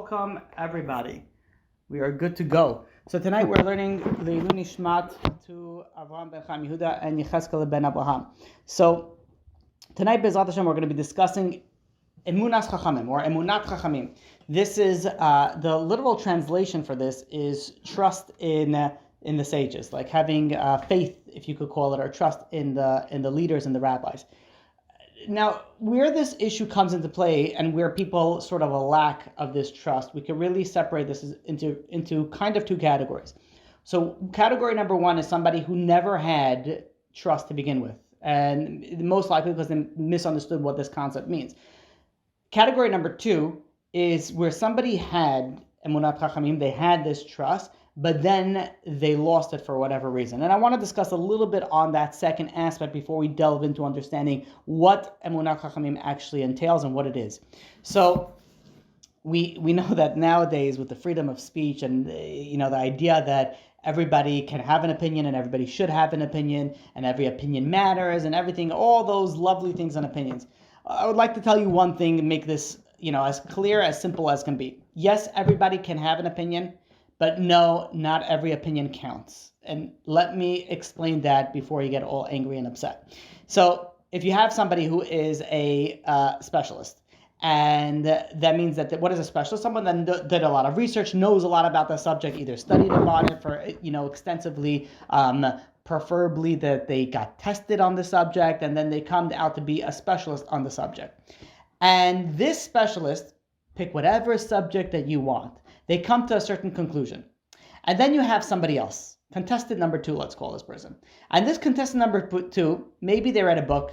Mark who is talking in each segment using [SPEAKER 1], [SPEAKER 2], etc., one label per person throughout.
[SPEAKER 1] Welcome, everybody. We are good to go. So tonight we're learning the Emunah Nishmat to Avraham ben Chaim Yehuda and Yecheskel ben Abraham. So tonight, Bezrat Hashem, we're going to be discussing Emunah Chachamim or Emunat Chachamim. This is the literal translation for this is trust in the sages, like having faith, if you could call it, or trust in the leaders and the rabbis. Now, where this issue comes into play and where people sort of a lack of this trust, we can really separate this into kind of two categories. So category number one is somebody who never had trust to begin with, and most likely because they misunderstood what this concept means. Category number two is where somebody had Emunat Chachamim, they had this trust, but then they lost it for whatever reason. And I want to discuss a little bit on that second aspect before we delve into understanding what Emunat Chachamim actually entails and what it is. So we know that nowadays with the freedom of speech and the idea that everybody can have an opinion and everybody should have an opinion and every opinion matters and everything, all those lovely things and opinions. I would like to tell you one thing and make this as clear, as simple as can be. Yes, everybody can have an opinion, but no, not every opinion counts. And let me explain that before you get all angry and upset. So if you have somebody who is a specialist, and that means that what is a specialist? Someone that did a lot of research, knows a lot about the subject, either studied about it for extensively, preferably that they got tested on the subject, and then they come out to be a specialist on the subject. And this specialist, pick whatever subject that you want, they come to a certain conclusion. And then you have somebody else, contestant number two, let's call this person. And this contestant number two, maybe they read a book,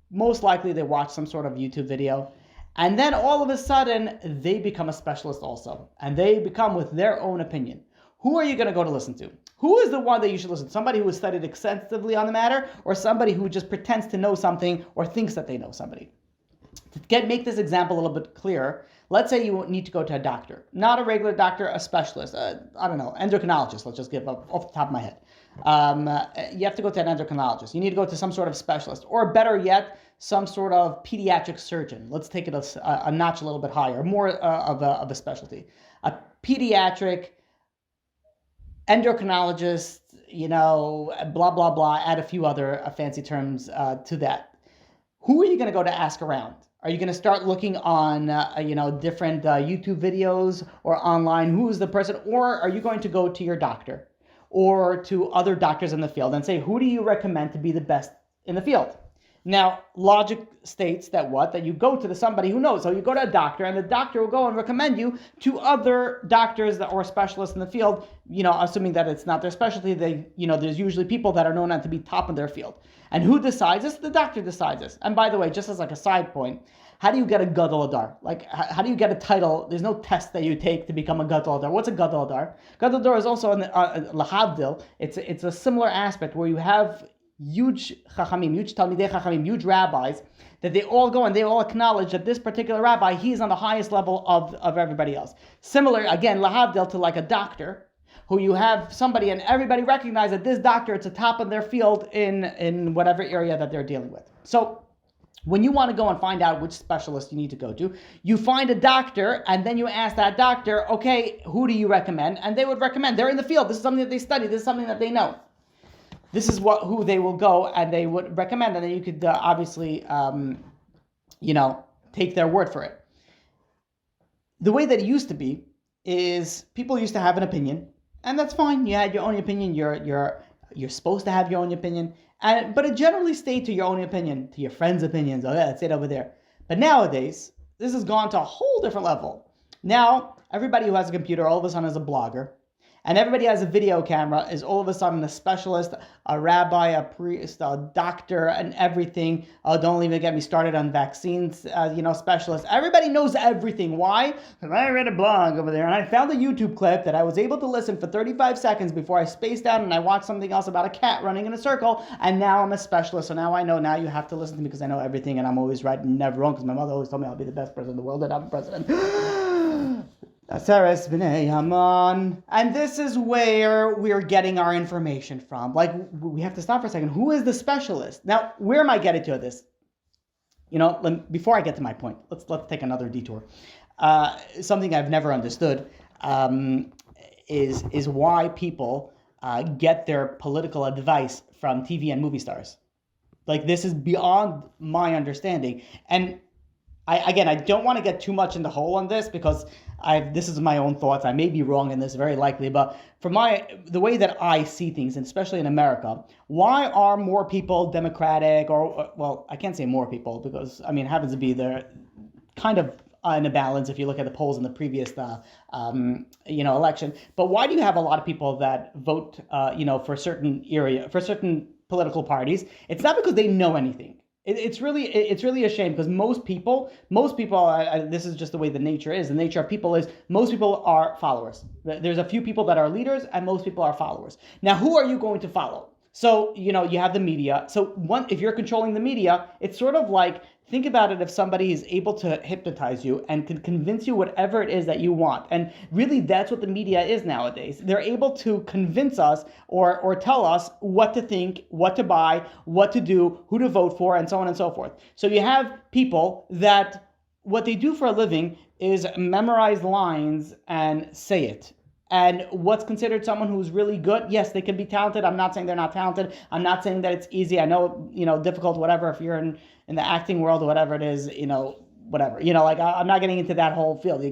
[SPEAKER 1] most likely they watched some sort of YouTube video, and then all of a sudden they become a specialist also. And they become with their own opinion. Who are you going to go to listen to? Who is the one that you should listen to? Somebody who has studied extensively on the matter, or somebody who just pretends to know something or thinks that they know somebody? To make this example a little bit clearer, let's say you need to go to a doctor, not a regular doctor, a specialist, endocrinologist, let's just give up off the top of my head. You have to go to an endocrinologist. You need to go to some sort of specialist, or better yet, some sort of pediatric surgeon. Let's take it a notch a little bit higher, more of a specialty. A pediatric endocrinologist, blah, blah, blah, add a few other fancy terms to that. Who are you going to go to ask around? Are you going to start looking on, different YouTube videos or online? Who is the person? Or are you going to go to your doctor or to other doctors in the field and say, who do you recommend to be the best in the field? Now, logic states that you go to somebody who knows. So you go to a doctor, and the doctor will go and recommend you to other doctors or specialists in the field, assuming that it's not their specialty. There's usually people that are known to be top in their field. And who decides this? The doctor decides this. And by the way, just as like a side point, how do you get a Gadol Adar? Like, how do you get a title? There's no test that you take to become a Gadol Adar. What's a Gadol Adar? Gadol Adar is also lahavdil. It's a similar aspect where you have huge Chachamim, huge Talmidei Chachamim, huge rabbis, that they all go and they all acknowledge that this particular rabbi, he's on the highest level of everybody else. Similar, again, lahavdil to like a doctor, who you have somebody and everybody recognize that this doctor, it's a top of their field in whatever area that they're dealing with. So when you want to go and find out which specialist you need to go to, you find a doctor and then you ask that doctor, okay, who do you recommend? And they would recommend, they're in the field, this is something that they study, this is something that they know. This is who they will go and they would recommend, and then you could obviously, take their word for it. The way that it used to be is people used to have an opinion, and that's fine. You had your own opinion. You're supposed to have your own opinion, but it generally stayed to your own opinion, to your friends' opinions. Oh yeah, that's it over there. But nowadays, this has gone to a whole different level. Now everybody who has a computer all of a sudden is a blogger. And everybody has a video camera is all of a sudden a specialist, a rabbi, a priest, a doctor, and everything. Don't even get me started on vaccines, specialists. Everybody knows everything. Why? Because I read a blog over there and I found a YouTube clip that I was able to listen for 35 seconds before I spaced out and I watched something else about a cat running in a circle, and now I'm a specialist. So now I know, now you have to listen to me because I know everything and I'm always right and never wrong, because my mother always told me I'll be the best president in the world and I'm the president. And this is where we're getting our information from. Like, we have to stop for a second. Who is the specialist? Now, where am I getting to this? Before I get to my point, let's take another detour. something I've never understood is why people get their political advice from TV and movie stars. Like, this is beyond my understanding. And I don't want to get too much in the hole on this because this is my own thoughts. I may be wrong in this, very likely, but the way that I see things, and especially in America, why are more people Democratic, or well, I can't say more people because it happens to be there kind of in a balance if you look at the polls in the previous election. But why do you have a lot of people that vote for certain political parties? It's not because they know anything. It's really a shame because most people, this is just the way the nature is. The nature of people is most people are followers. There's a few people that are leaders and most people are followers. Now, who are you going to follow? So, you have the media. So if you're controlling the media, it's sort of like, think about it, if somebody is able to hypnotize you and can convince you whatever it is that you want. And really, that's what the media is nowadays. They're able to convince us or tell us what to think, what to buy, what to do, who to vote for, and so on and so forth. So you have people that what they do for a living is memorize lines and say it. And what's considered someone who's really good? Yes, they can be talented. I'm not saying they're not talented. I'm not saying that it's easy. I know, difficult, whatever, if you're in the acting world or whatever it is, whatever. I'm not getting into that whole field.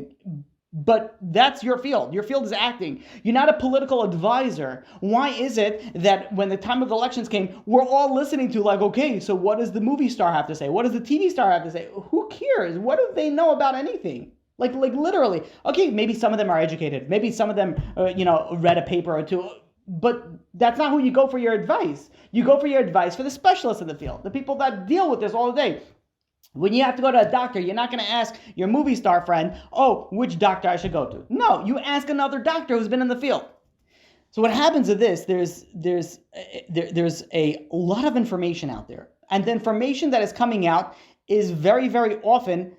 [SPEAKER 1] But that's your field. Your field is acting. You're not a political advisor. Why is it that when the time of elections came, we're all listening to okay, so what does the movie star have to say? What does the TV star have to say? Who cares? What do they know about anything? Like literally, okay, maybe some of them are educated. Maybe some of them, read a paper or two. But that's not who you go for your advice. You go for your advice for the specialists in the field, the people that deal with this all day. When you have to go to a doctor, you're not going to ask your movie star friend, which doctor I should go to. No, you ask another doctor who's been in the field. So what happens to this, there's a lot of information out there. And the information that is coming out is very, very often,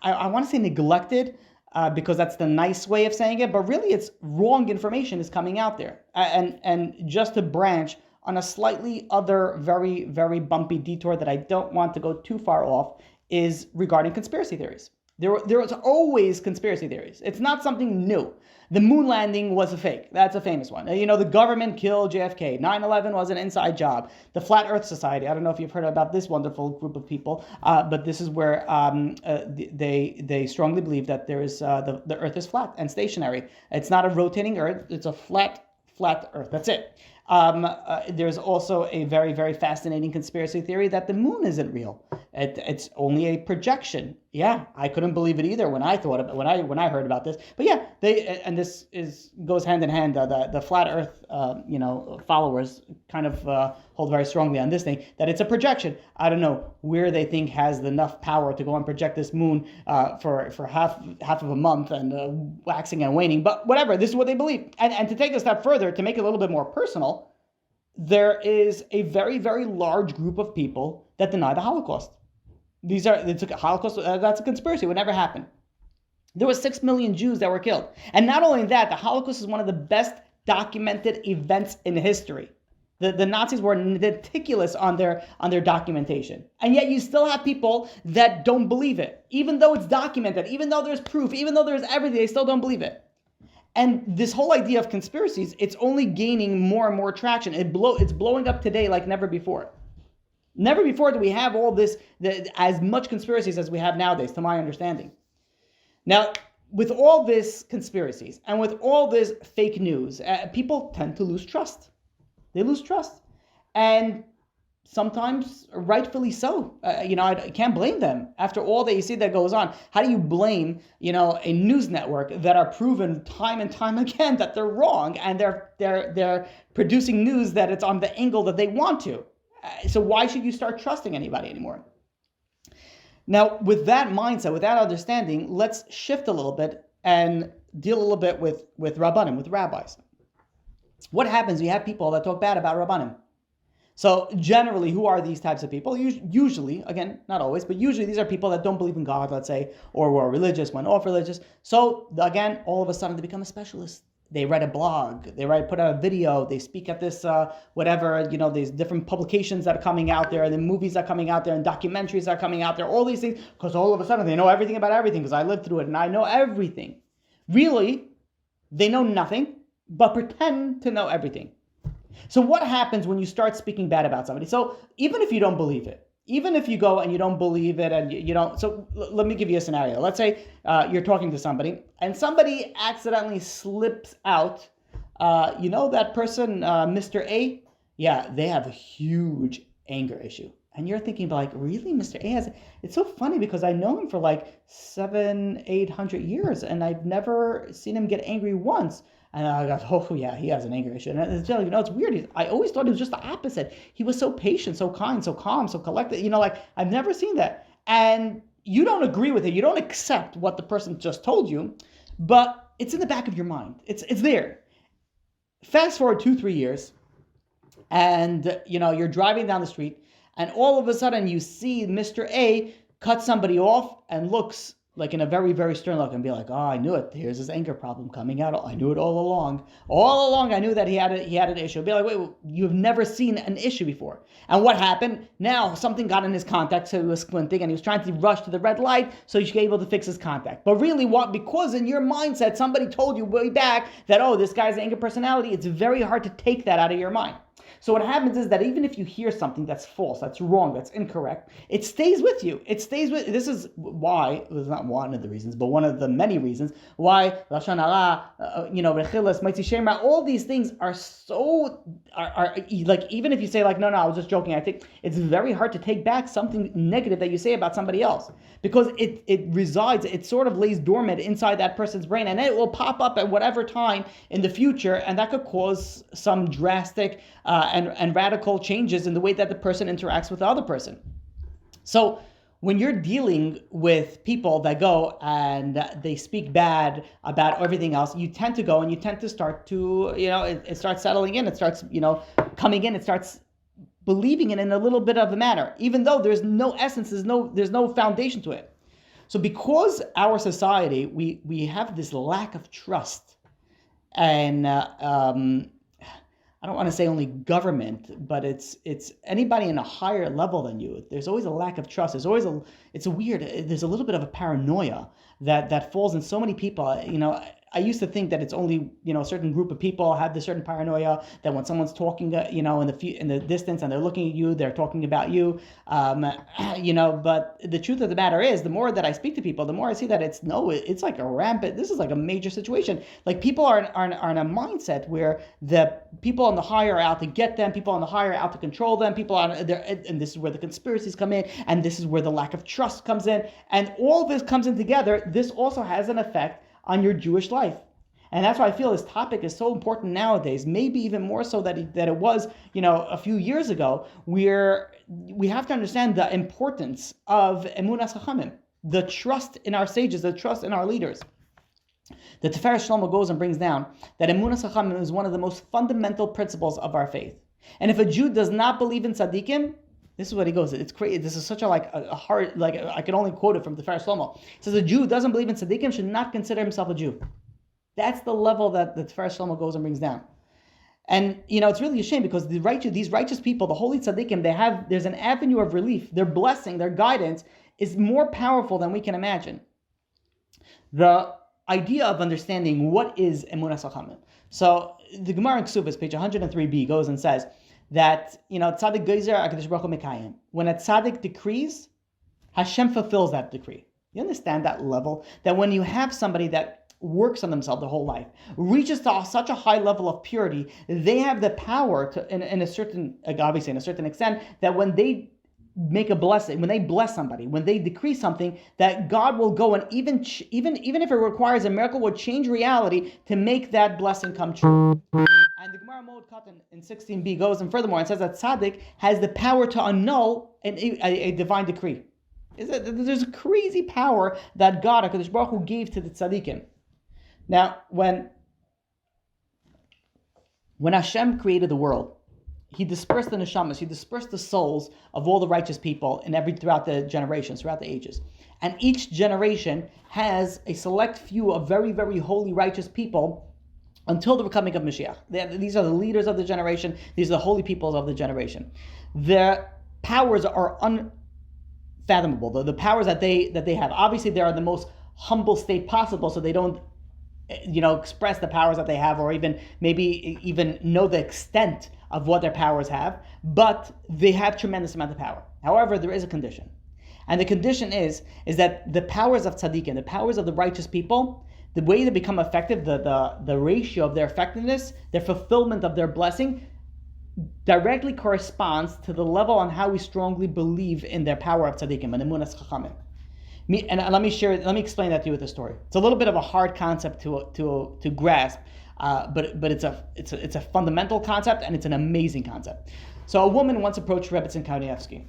[SPEAKER 1] I want to say neglected, because that's the nice way of saying it, but really it's wrong information is coming out there. And just to branch on a slightly other very, very bumpy detour that I don't want to go too far off is regarding conspiracy theories. There was always conspiracy theories. It's not something new. The moon landing was a fake. That's a famous one. The government killed JFK. 9/11 was an inside job. The Flat Earth Society. I don't know if you've heard about this wonderful group of people, but this is where they strongly believe that there is the Earth is flat and stationary. It's not a rotating Earth. It's a flat Earth. That's it. There's also a very, very fascinating conspiracy theory that the moon isn't real. It's only a projection. Yeah, I couldn't believe it either when I thought about when I heard about this. But yeah, this goes hand in hand. The flat Earth followers kind of hold very strongly on this thing that it's a projection. I don't know where they think has enough power to go and project this moon for half of a month and waxing and waning. But whatever, this is what they believe. And to take a step further, to make it a little bit more personal, there is a very, very large group of people that deny the Holocaust. It's a Holocaust. That's a conspiracy. It would never happen. There were 6 million Jews that were killed. And not only that, the Holocaust is one of the best documented events in history. The Nazis were meticulous on their documentation. And yet you still have people that don't believe it. Even though it's documented, even though there's proof, even though there's everything, they still don't believe it. And this whole idea of conspiracies, it's only gaining more and more traction. It's blowing up today like never before. Never before do we have all this, as much conspiracies as we have nowadays, to my understanding. Now, with all this conspiracies and with all this fake news, people tend to lose trust. They lose trust. And sometimes rightfully so. I can't blame them. After all that you see that goes on, how do you blame, a news network that are proven time and time again that they're wrong and they're producing news that it's on the angle that they want to? So why should you start trusting anybody anymore? Now, with that mindset, with that understanding, let's shift a little bit and deal a little bit with Rabbanim, with rabbis. What happens? You have people that talk bad about Rabbanim. So generally, who are these types of people? Usually, again, not always, but usually these are people that don't believe in God, let's say, or were religious, went off religious. So again, all of a sudden they become a specialist. they write a blog, put out a video, they speak at this, whatever, these different publications that are coming out there, and the movies that are coming out there, and documentaries that are coming out there, all these things, because all of a sudden they know everything about everything, because I lived through it, and I know everything. Really, they know nothing, but pretend to know everything. So what happens when you start speaking bad about somebody? So even if you don't believe it, even if you go and you don't believe it and you don't, so let me give you a scenario. Let's say you're talking to somebody and somebody accidentally slips out, that person, Mr. A, yeah, they have a huge anger issue. And you're thinking like, really, Mr. A has, it's so funny because I know him for like 700-800 years and I've never seen him get angry once. And I go, oh yeah, he has an anger issue. And it's weird. I always thought it was just the opposite. He was so patient, so kind, so calm, so collected. I've never seen that. And you don't agree with it. You don't accept what the person just told you, but it's in the back of your mind. It's there. Fast forward 2-3 years, and you're driving down the street, and all of a sudden you see Mr. A cut somebody off and looks like in a very, very stern look and be like, oh, I knew it. Here's his anger problem coming out. I knew it all along. All along, I knew that he had an issue. Be like, wait, you've never seen an issue before. And what happened? Now something got in his contact, so he was squinting and he was trying to rush to the red light so he should be able to fix his contact. But really, because in your mindset, somebody told you way back that, oh, this guy's an anger personality, it's very hard to take that out of your mind. So what happens is that even if you hear something that's false, that's wrong, that's incorrect, it stays with you. This is why, it's not one of the reasons, but one of the many reasons why Lashon Hara, Rechilas, Motzi Shemra, all these things are like, even if you say like, no, I was just joking, I think it's very hard to take back something negative that you say about somebody else because it resides, it sort of lays dormant inside that person's brain and it will pop up at whatever time in the future, and that could cause some drastic and radical changes in the way that the person interacts with the other person. So when you're dealing with people that go and they speak bad about everything else, you tend to go and you tend to start to, it starts settling in, it starts, coming in, it starts believing it in a little bit of a manner, even though there's no essence, there's no foundation to it. So because our society, we have this lack of trust, and I don't want to say only government, but it's anybody in a higher level than you. There's always a lack of trust. There's a little bit of a paranoia that falls in so many people. I used to think that it's only, a certain group of people have this certain paranoia that when someone's talking, in the distance and they're looking at you, they're talking about you, but the truth of the matter is, the more that I speak to people, the more I see that it's like a rampant, this is like a major situation. Like people are in a mindset where the people on the high are out to get them, people on the high are out to control them, people on there, and this is where the conspiracies come in, and this is where the lack of trust comes in, and all this comes in together. This also has an effect on your Jewish life. And that's why I feel this topic is so important nowadays, maybe even more so that it was, a few years ago, where we have to understand the importance of Emunah Chachamim, the trust in our sages, the trust in our leaders. The Tiferes Shlomo goes and brings down that Emunah Chachamim is one of the most fundamental principles of our faith. And if a Jew does not believe in tzadikim, this is what he goes. It's crazy. This is such a hard, I can only quote it from the Tiferes Shlomo. It says a Jew who doesn't believe in tzaddikim should not consider himself a Jew. That's the level that the Tiferes Shlomo goes and brings down. And, it's really a shame because these righteous people, the holy tzaddikim, there's an avenue of relief. Their blessing, their guidance is more powerful than we can imagine. The idea of understanding what is Emunah Chachamim. So the Gemara in Ksubas, page 103b, goes and says, that, tzaddik geyser, HaKadosh Baruch Hu mekayem. When a tzaddik decrees, Hashem fulfills that decree. You understand that level? That when you have somebody that works on themselves their whole life, reaches to such a high level of purity, they have the power to, in a certain extent, that when they make a blessing, when they bless somebody, when they decree something, that God will go and even if it requires a miracle, will change reality to make that blessing come true. And the Gemara Mod Katan in 16b goes and furthermore and says that tzaddik has the power to annul a divine decree. There's a crazy power that God, HaKadosh Baruch Hu, gave to the tzaddikim. Now, when Hashem created the world, He dispersed the neshamas, He dispersed the souls of all the righteous people throughout the generations, throughout the ages. And each generation has a select few of very, very holy, righteous people until the coming of Mashiach. These are the leaders of the generation. These are the holy peoples of the generation. Their powers are unfathomable. The powers that they have. Obviously, they are the most humble state possible, so they don't, express the powers that they have, or even know the extent of what their powers have. But they have tremendous amount of power. However, there is a condition, and the condition is that the powers of tzadikim, the powers of the righteous people, the way they become effective, the ratio of their effectiveness, their fulfillment of their blessing, directly corresponds to the level on how we strongly believe in their power of tzadikim and Emunah Chachamim. And let me explain that to you with a story. It's a little bit of a hard concept to grasp, but it's a fundamental concept, and it's an amazing concept. So a woman once approached Rebbetzin Kanievsky,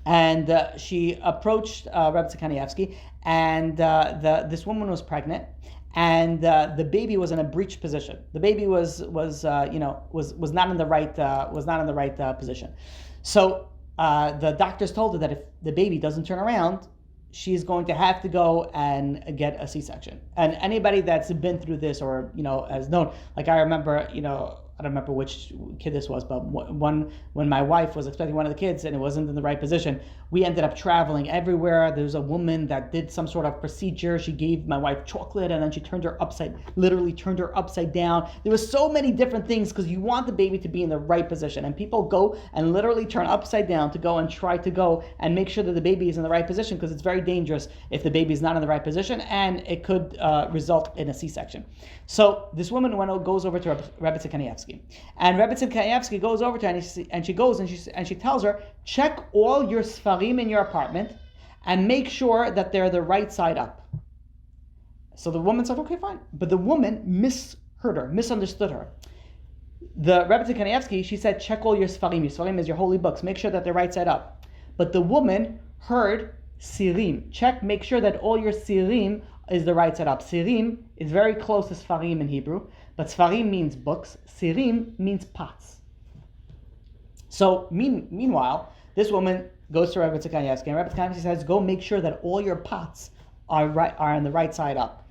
[SPEAKER 1] and she approached Rebbetzin Kanievsky, and this woman was pregnant, and the baby was in a breech position. The baby was not in the right position. So the doctors told her that if the baby doesn't turn around, she's going to have to go and get a C-section. And anybody that's been through this, or has known, like I remember, I don't remember which kid this was, but when my wife was expecting one of the kids and it wasn't in the right position, we ended up traveling everywhere. There was a woman that did some sort of procedure. She gave my wife chocolate, and then she literally turned her upside down. There was so many different things, because you want the baby to be in the right position. And people go and literally turn upside down to go and try to go and make sure that the baby is in the right position, because it's very dangerous if the baby is not in the right position, and it could result in a C-section. So this woman goes over to Rebbetzin Kanievsky, and Rebbetzin Kanievsky goes over to her, and she tells her, check all your sfarim in your apartment and make sure that they're the right side up. So the woman said, okay, fine. But the woman misunderstood her. The Rebbetzin Kanievsky, she said, check all your sfarim. Your sfarim is your holy books. Make sure that they're right side up. But the woman heard sirim. Make sure that all your sirim is the right side up. Sirim is very close to sfarim in Hebrew, but sfarim means books. Sirim means pots. So meanwhile, this woman goes to Rebbetzin Kanievsky, and Rebbetzin Kanievsky says, go make sure that all your pots are on the right side up.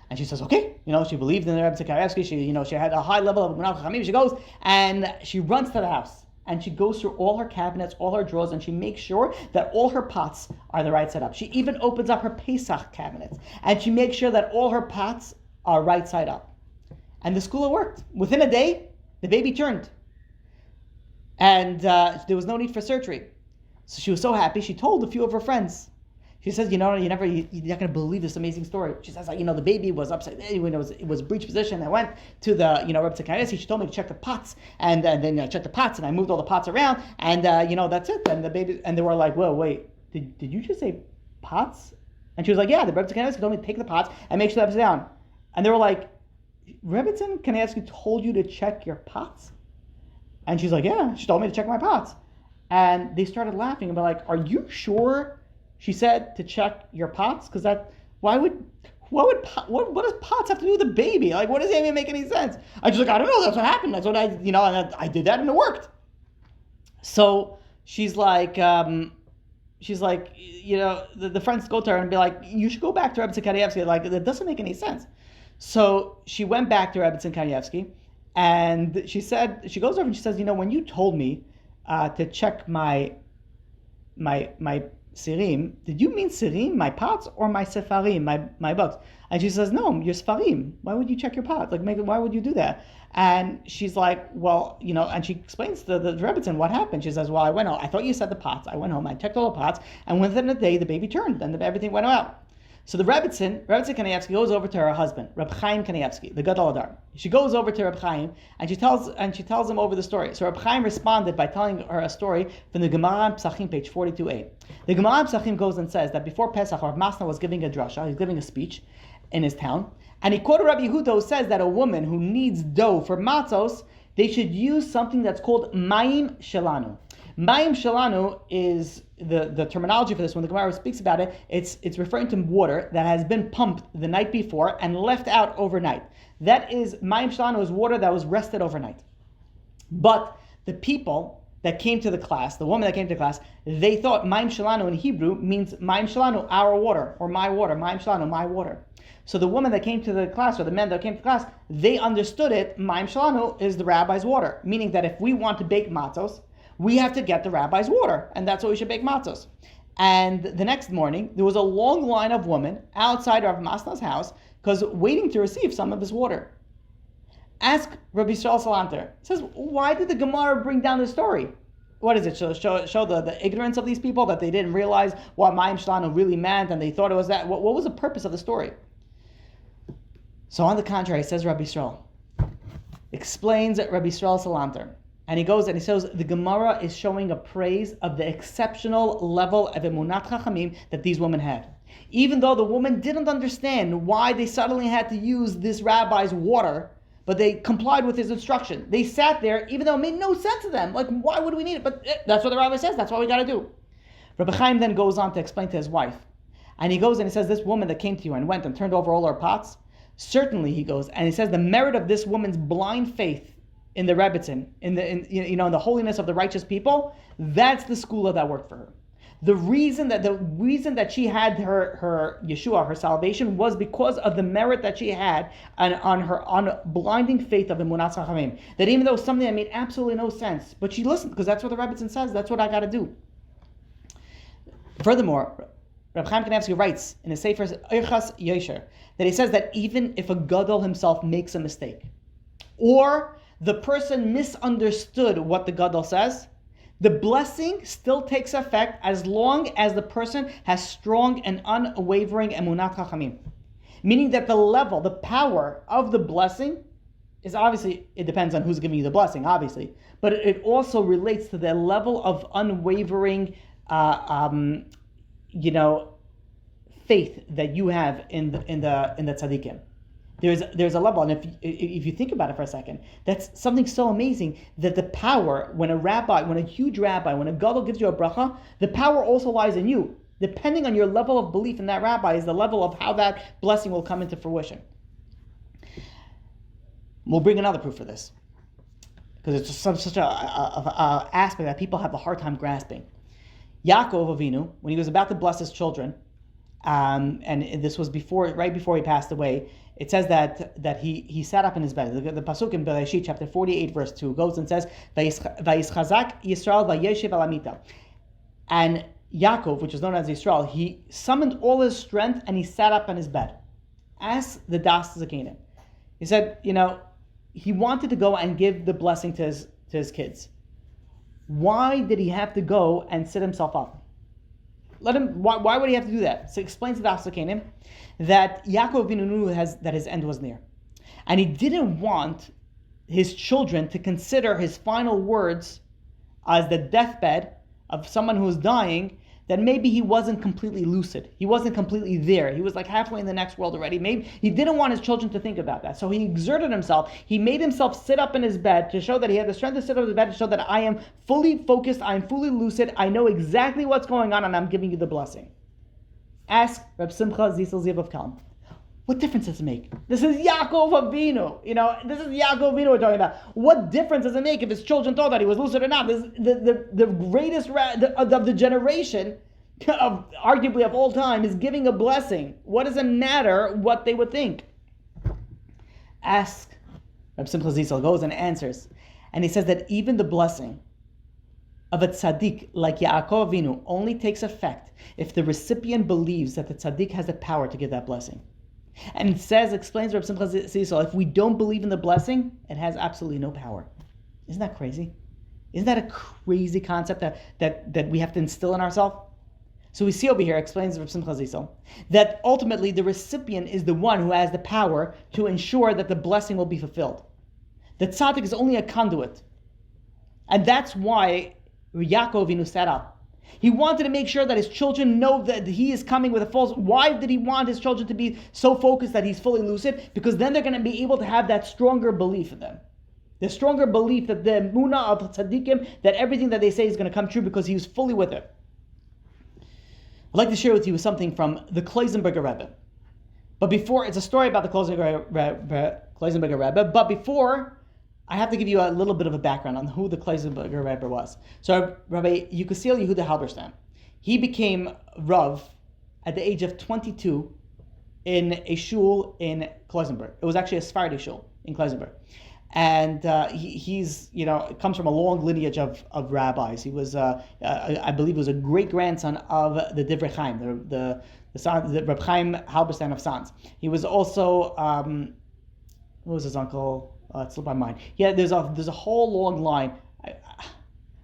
[SPEAKER 1] And she says, okay. She believed in the Rebbetzin Kanievsky. She had a high level of Emunah Chachamim. She goes and she runs to the house. And she goes through all her cabinets, all her drawers, and she makes sure that all her pots are the right side up. She even opens up her Pesach cabinets, and she makes sure that all her pots are right side up. And the skula worked. Within a day, the baby turned. And there was no need for surgery. So she was so happy, she told a few of her friends. She says, you're not going to believe this amazing story. She says, the baby was upside down, it was breech position. I went to the, Rebbetzin Kanievsky. She told me to check the pots, and then check the pots, and I moved all the pots around, and that's it. And the baby, and they were like, well, wait, did you just say pots? And she was like, yeah, the Rebbetzin Kanievsky told me to take the pots and make sure they're upside down. And they were like, Rebbetzin Kanievsky told you to check your pots? And she's like, yeah, she told me to check my pots. And they started laughing and be like, are you sure she said to check your pots? Because what does pots have to do with the baby? Like, what does that even make any sense? I just I don't know. That's what happened. That's what and I did that, and it worked. So she's like, the friends go to her and be like, you should go back to Rebbetzin Kanievsky. Like, that doesn't make any sense. So she went back to Rebbetzin Kanievsky, and she goes over and she says, when you told me to check my sirim, did you mean sirim, my pots, or my sefarim, my books? And she says, no, your sefarim. Why would you check your pots? Why would you do that? And she's like, well, and she explains to the Rebbetzin what happened. She says, well, I went home. I thought you said the pots. I went home. I checked all the pots, and within a day, the baby turned, and everything went out. So the Rebbetzin Kanievsky goes over to her husband, Reb Chaim Kanievsky, the Gadol Adar. She goes over to Reb Chaim, and she tells him over the story. So Reb Chaim responded by telling her a story from the Gemara in Psachim, page 42a. The Gemara in Psachim goes and says that before Pesach, Rav Masna was giving a drasha, he's giving a speech in his town, and he quoted Rabbi Yehuda, who says that a woman who needs dough for matzos, they should use something that's called mayim shelanu. Mayim shelanu is the terminology for this. When the Gemara speaks about it, it's referring to water that has been pumped the night before and left out overnight. That is, mayim shelanu is water that was rested overnight. But the people that came to the class, the woman that came to class, they thought Maim Shalanu in Hebrew means Maim Shalanu, our water, or my water, Maim Shalanu, my water. So the woman that came to the class, or the men that came to the class, they understood it, Maim Shalanu is the rabbi's water, meaning that if we want to bake matzos, we have to get the rabbi's water, and that's what we should bake matzos. And the next morning, there was a long line of women outside Rav Masna's house, because waiting to receive some of his water. Ask Rabbi Yisrael Salanter. It says, why did the Gemara bring down this story? What is it? Show the ignorance of these people, that they didn't realize what Mayim Shlanu really meant, and they thought it was that. What was the purpose of the story? So on the contrary, says Rabbi Yisrael, explains Rabbi Yisrael Salanter, and he goes and he says the Gemara is showing a praise of the exceptional level of Emunat Chachamim that these women had. Even though the woman didn't understand why they suddenly had to use this rabbi's water, but they complied with his instruction. They sat there, even though it made no sense to them. Like, why would we need it? But that's what the rabbi says. That's what we got to do. Rabbi Chaim then goes on to explain to his wife. And he goes and he says, this woman that came to you and went and turned over all her pots, certainly, he goes, and he says, the merit of this woman's blind faith in the Rebbetzin, in the holiness of the righteous people, that's the skula that worked for her. The reason that she had her Yeshua, her salvation, was because of the merit that she had on blinding faith of Emunat Chachamim. That even though something that made absolutely no sense, but she listened because that's what the Rebbetzin says. That's what I got to do. Furthermore, Reb Chaim Kanevsky writes in his Sefer Eichas Yosher that he says that even if a gadol himself makes a mistake, or the person misunderstood what the gadol says, the blessing still takes effect as long as the person has strong and unwavering emunat chachamim. Meaning that the level, the power of the blessing is obviously, it depends on who's giving you the blessing, obviously, but it also relates to the level of unwavering, faith that you have in the tzadikim. There's a level, and if you think about it for a second, that's something so amazing that the power, when a huge rabbi, when a gadol gives you a bracha, the power also lies in you. Depending on your level of belief in that rabbi is the level of how that blessing will come into fruition. We'll bring another proof for this, because it's just such a aspect that people have a hard time grasping. Yaakov Avinu, when he was about to bless his children, and this was right before he passed away, it says that he sat up in his bed. The pasuk in Bereshit chapter 48 verse 2 goes and says, "Vayischazak Yisrael vayeshev al hamita." And Yaakov, which is known as Yisrael, he summoned all his strength and he sat up in his bed. Ask the Das Zakenim. He said, he wanted to go and give the blessing to his kids. Why did he have to go and sit himself up? Why would he have to do that? So it explains to the Das Zakenim that Yaakov Avinu knew that his end was near. And he didn't want his children to consider his final words as the deathbed of someone who was dying, that maybe he wasn't completely lucid. He wasn't completely there. He was like halfway in the next world already. Maybe he didn't want his children to think about that. So he exerted himself. He made himself sit up in his bed to show that he had the strength to sit up in his bed, to show that I am fully focused, I am fully lucid, I know exactly what's going on, and I'm giving you the blessing. Ask Reb Simcha Zisel Ziv of Kelm. What difference does it make? This is Yaakov Avinu. This is Yaakov Avinu we're talking about. What difference does it make if his children thought that he was lucid or not? This is the greatest of the generation, arguably of all time, is giving a blessing. What does it matter what they would think? Ask Reb Simcha Zisel goes and answers. And he says that even the blessing of a tzaddik like Yaakov Avinu only takes effect if the recipient believes that the tzaddik has the power to give that blessing. And it explains Reb Simcha Zisel, if we don't believe in the blessing, it has absolutely no power. Isn't that crazy? Isn't that a crazy concept that we have to instill in ourselves? So we see over here, explains Reb Simcha Zisel, that ultimately the recipient is the one who has the power to ensure that the blessing will be fulfilled. The tzaddik is only a conduit. And that's why Yaakov Avinu sat up. He wanted to make sure that his children know that he is coming with a full... Why did he want his children to be so focused that he's fully lucid? Because then they're going to be able to have that stronger belief in them. The stronger belief that the Emunah of tzadikim, that everything that they say is going to come true because he was fully with it. I'd like to share with you something from the Kloisenberger Rebbe. But before, it's a story about the Kloisenberger Rebbe. But before I have to give you a little bit of a background on who the Klausenberger Rebbe was. So Rabbi Yekusiel Yehuda Halberstam, he became Rav at the age of 22 in a shul in Klausenberg. It was actually a Sephardi shul in Klausenberg. And he's, it comes from a long lineage of rabbis. He was, I believe, was a great grandson of the Divrei Chaim, the Reb Chaim Halberstam of Sanz. He was also, what was his uncle? It slipped my mind. Yeah, there's a whole long line.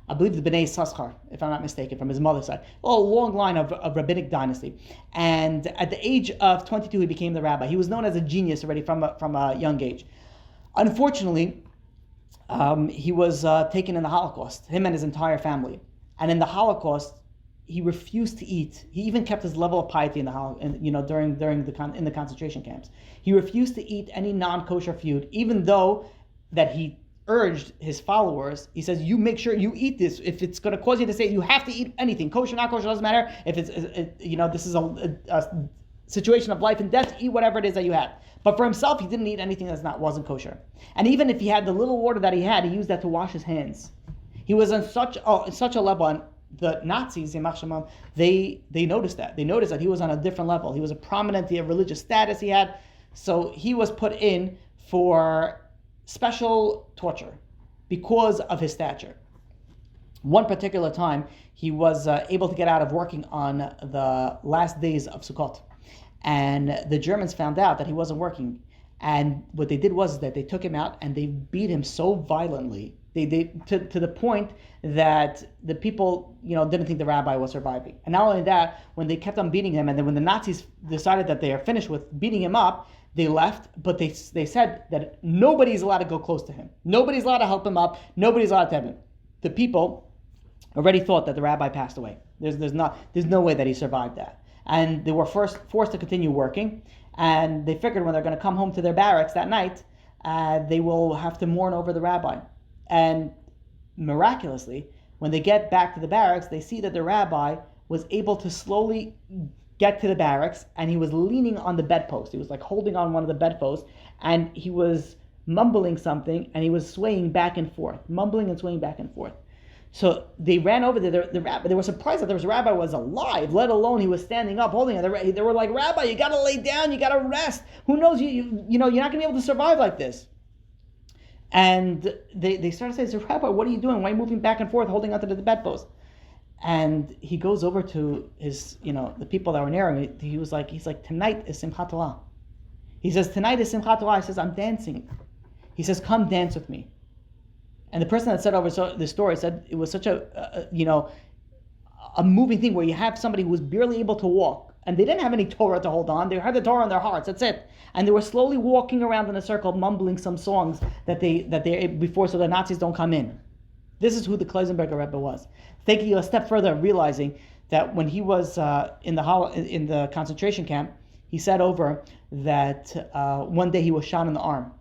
[SPEAKER 1] I believe the Bnei Saschar, if I'm not mistaken, from his mother's side. A long line of rabbinic dynasty. And at the age of 22, he became the rabbi. He was known as a genius already from a young age. Unfortunately, he was taken in the Holocaust, him and his entire family. And in the Holocaust, he refused to eat. He even kept his level of piety in the concentration camps. He refused to eat any non-kosher food, even though that he urged his followers. He says, "You make sure you eat this. If it's going to cause you to say you have to eat anything, kosher, not kosher, doesn't matter. If this is a situation of life and death, eat whatever it is that you have." But for himself, he didn't eat anything wasn't kosher. And even if he had the little water that he had, he used that to wash his hands. He was on such a level, and the Nazis, they noticed that. They noticed that he was on a different level. He was a prominent religious status he had. So he was put in for special torture because of his stature. One particular time, he was able to get out of working on the last days of Sukkot. And the Germans found out that he wasn't working. And what they did was that they took him out and they beat him so violently, to the point that the people, didn't think the rabbi was surviving. And not only that, when they kept on beating him, and then when the Nazis decided that they are finished with beating him up, they left, but they said that nobody's allowed to go close to him. Nobody's allowed to help him up. Nobody's allowed to have him. The people already thought that the rabbi passed away. There's no way that he survived that. And they were forced to continue working, and they figured when they're going to come home to their barracks that night, they will have to mourn over the rabbi. And miraculously, when they get back to the barracks, they see that the rabbi was able to slowly get to the barracks, and he was leaning on the bedpost. He was like holding on one of the bedposts, and he was mumbling something, and he was swaying back and forth, mumbling and swaying back and forth. So they ran over there. The rabbi, they were surprised that the rabbi was alive, let alone he was standing up, holding it. They were like, "Rabbi, you got to lay down. You got to rest. Who knows? You're not going to be able to survive like this." And they started saying, "So, Rabbi, what are you doing? Why are you moving back and forth, holding onto the bedpost?" And he goes over to his, the people that were near him. He's like, "Tonight is Simchat Torah." He says, "Tonight is Simchat Torah." He says, "I'm dancing." He says, "Come dance with me." And the person that said over the story said it was such a moving thing where you have somebody who was barely able to walk, and they didn't have any Torah to hold on. They had the Torah in their hearts. That's it. And they were slowly walking around in a circle, mumbling some songs that they before, so the Nazis don't come in. This is who the Klausenberger Rebbe was. Taking you a step further, realizing that when he was in the concentration camp, he said over that one day he was shot in the arm.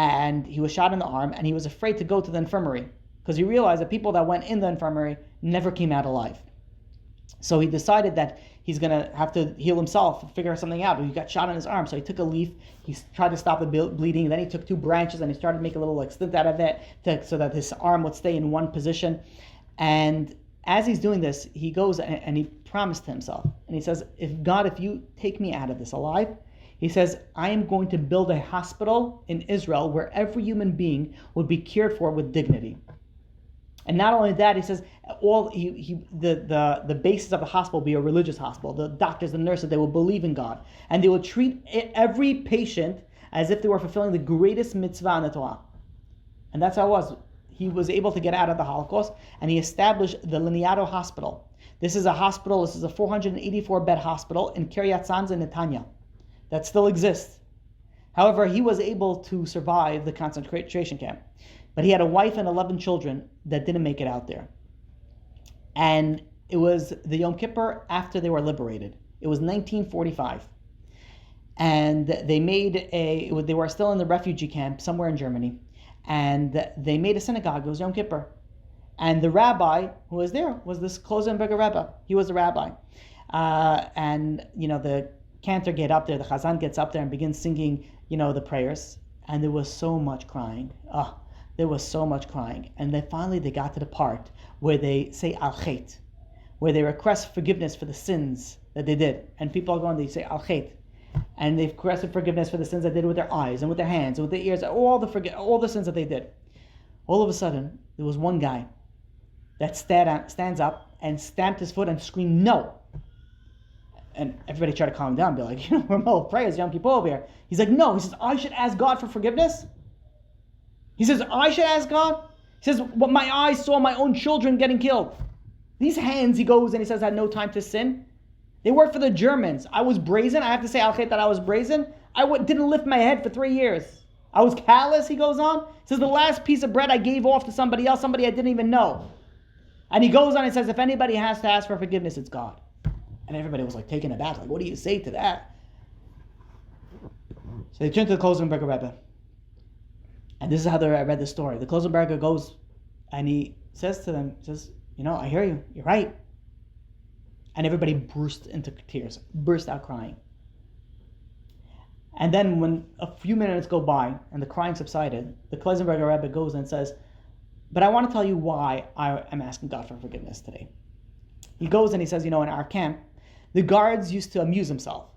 [SPEAKER 1] And he was shot in the arm, and he was afraid to go to the infirmary because he realized that people that went in the infirmary never came out alive. So he decided that he's going to have to heal himself and figure something out. He got shot in his arm, so he took a leaf, he tried to stop the bleeding, and then he took 2 branches and he started to make a little stint out of it so that his arm would stay in one position. And as he's doing this, he goes and he promised to himself, and he says, if you take me out of this alive, he says, I am going to build a hospital in Israel where every human being would be cared for with dignity. And not only that, he says, the basis of the hospital will be a religious hospital. The doctors and nurses, they will believe in God. And they will treat every patient as if they were fulfilling the greatest mitzvah in the Torah. And that's how it was. He was able to get out of the Holocaust, and he established the Liniado Hospital. This is a 484-bed hospital in Kiryat Sanz in Netanya that still exists. However, he was able to survive the concentration camp. But he had a wife and 11 children that didn't make it out there. And it was the Yom Kippur after they were liberated. It was 1945. And they were still in the refugee camp somewhere in Germany. And they made a synagogue. It was Yom Kippur. And the rabbi who was there was this Klausenberger Rebbe. He was the rabbi. The cantor get up there, the Chazan gets up there and begins singing, the prayers. And there was so much crying. there was so much crying. And then finally they got to the part where they say al chet, where they request forgiveness for the sins that they did. And people are going, they say al chet. And they've requested forgiveness for the sins they did with their eyes and with their hands and with their ears, all the sins that they did. All of a sudden, there was one guy that stands up and stamped his foot and screamed, no. And everybody tried to calm him down, be like, we're in the middle of prayers, Yom Kippur over here. He's like, no. He says, I should ask God for forgiveness? He says, I should ask God? He says, what my eyes saw my own children getting killed. These hands, he goes and he says, had no time to sin. They worked for the Germans. I was brazen. I have to say, al chet, that I was brazen. Didn't lift my head for 3 years. I was callous, he goes on. He says, the last piece of bread I gave off to somebody else, somebody I didn't even know. And he goes on and says, if anybody has to ask for forgiveness, it's God. And everybody was like taken aback, like, what do you say to that? So they turned to the Klosenberger Rebbe. And this is how I read the story. The Klosenberger goes and he says to them, I hear you, you're right. And everybody burst into tears, burst out crying. And then when a few minutes go by and the crying subsided, the Klosenberger Rebbe goes and says, but I want to tell you why I am asking God for forgiveness today. He goes and he says, in our camp, the guards used to amuse themselves.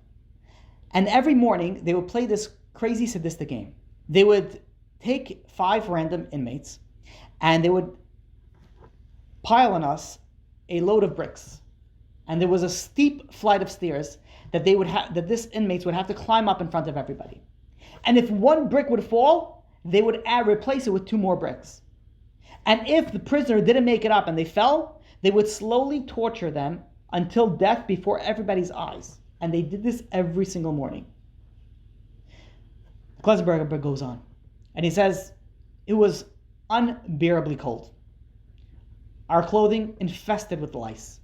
[SPEAKER 1] And every morning, they would play this crazy sadistic game. They would take 5 random inmates, and they would pile on us a load of bricks. And there was a steep flight of stairs that this inmates would have to climb up in front of everybody. And if one brick would fall, they would replace it with 2 more bricks. And if the prisoner didn't make it up and they fell, they would slowly torture them until death before everybody's eyes. And they did this every single morning. Klosenberger goes on. And he says, it was unbearably cold. Our clothing infested with lice.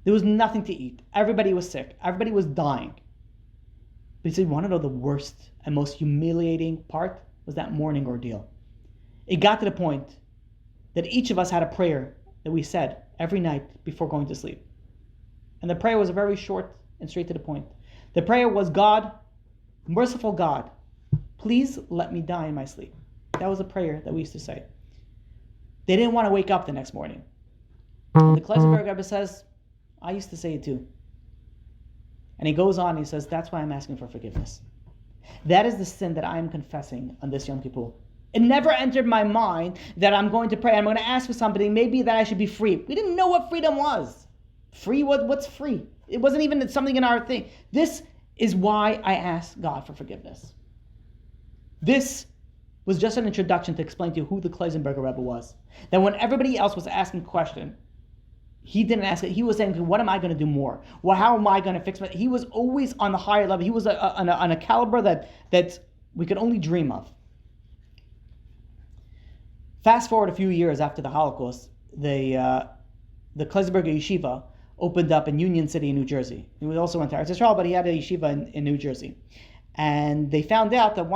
[SPEAKER 1] There was nothing to eat. Everybody was sick. Everybody was dying. But he said, you want to know the worst and most humiliating part? Was that morning ordeal. It got to the point that each of us had a prayer that we said every night before going to sleep. And the prayer was very short and straight to the point. The prayer was, God, merciful God, please let me die in my sleep. That was a prayer that we used to say. They didn't want to wake up the next morning. And the Klosenberger Rebbe says, I used to say it too. And he goes on and he says, that's why I'm asking for forgiveness. That is the sin that I am confessing on this Yom Kippur. It never entered my mind that I'm going to pray, I'm going to ask for something, maybe that I should be free. We didn't know what freedom was. Free? What's free? It wasn't even something in our thing. This is why I asked God for forgiveness. This was just an introduction to explain to you who the Klosenberger Rebbe was. That when everybody else was asking questions, he didn't ask it. He was saying, what am I going to do more? Well, how am I going to fix it? He was always on the higher level. He was on a caliber that we could only dream of. Fast forward a few years after the Holocaust, the Klosenberger Yeshiva opened up in Union City, New Jersey. He also went to Eretz Yisrael, but he had a yeshiva in New Jersey. And they found out that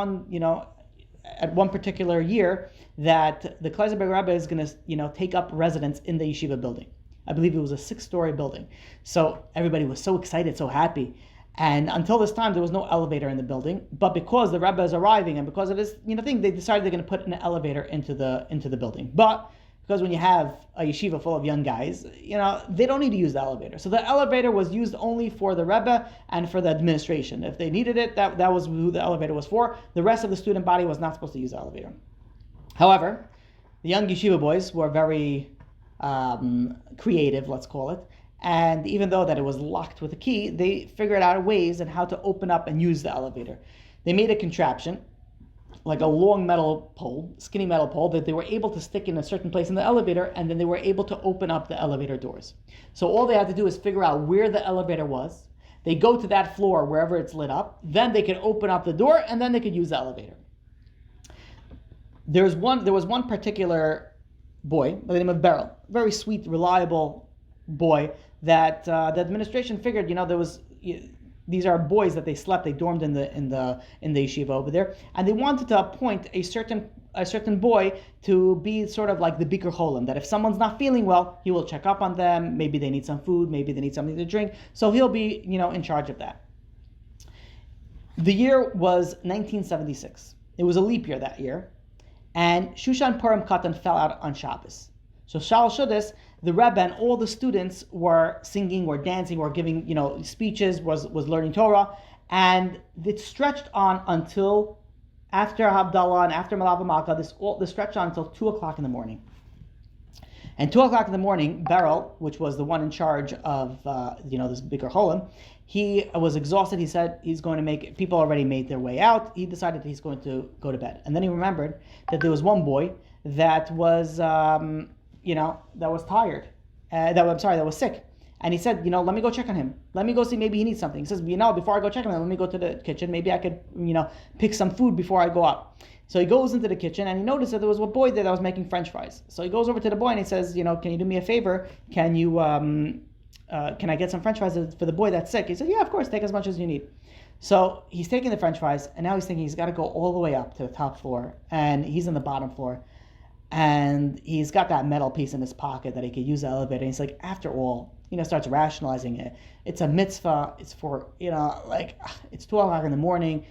[SPEAKER 1] at one particular year, that the Klosenberger Rebbe is going to, take up residence in the yeshiva building. I believe it was a 6-story building. So everybody was so excited, so happy. And until this time, there was no elevator in the building. But because the Rebbe is arriving and because of this thing, they decided they're going to put an elevator into the building. But because when you have a yeshiva full of young guys, they don't need to use the elevator. So the elevator was used only for the Rebbe and for the administration. If they needed it, that was who the elevator was for. The rest of the student body was not supposed to use the elevator. However, the young yeshiva boys were very creative, let's call it. And even though that it was locked with a key, they figured out ways on how to open up and use the elevator. They made a contraption, like a long metal pole, skinny metal pole, that they were able to stick in a certain place in the elevator, and then they were able to open up the elevator doors. So all they had to do is figure out where the elevator was. They go to that floor, wherever it's lit up. Then they could open up the door, and then they could use the elevator. There was one particular boy by the name of Beryl, very sweet, reliable boy that the administration figured, these are boys that they dormed in the yeshiva over there, and they wanted to appoint a certain boy to be sort of like the Bikur Cholim, that if someone's not feeling well, he will check up on them. Maybe they need some food, maybe they need something to drink. So he'll be, in charge of that. The year was 1976. It was a leap year that year, and Shushan Purim Katan fell out on Shabbos. So Shal Shudas, the Rebbe and all the students were singing or dancing or giving, speeches, was learning Torah, and it stretched on until after Havdalah and after Malav Malka. This stretched on until 2:00 in the morning. And 2:00 in the morning, Beryl, which was the one in charge of this bigger Cholim, he was exhausted. He said he's going to make, people already made their way out. He decided that he's going to go to bed. And then he remembered that there was one boy that was, that was tired. That was sick. And he said, let me go check on him. Let me go see, maybe he needs something. He says, before I go check on him, let me go to the kitchen. Maybe I could, pick some food before I go up. So he goes into the kitchen and he noticed that there was a boy there that was making French fries. So he goes over to the boy and he says, can you do me a favor? Can you, can I get some French fries for the boy that's sick? He said, yeah, of course, take as much as you need. So he's taking the French fries and now he's thinking he's got to go all the way up to the top floor and he's on the bottom floor. And he's got that metal piece in his pocket that he could use the elevator. And he's like, after all, starts rationalizing it. It's a mitzvah. It's for, it's 2:00 in the morning.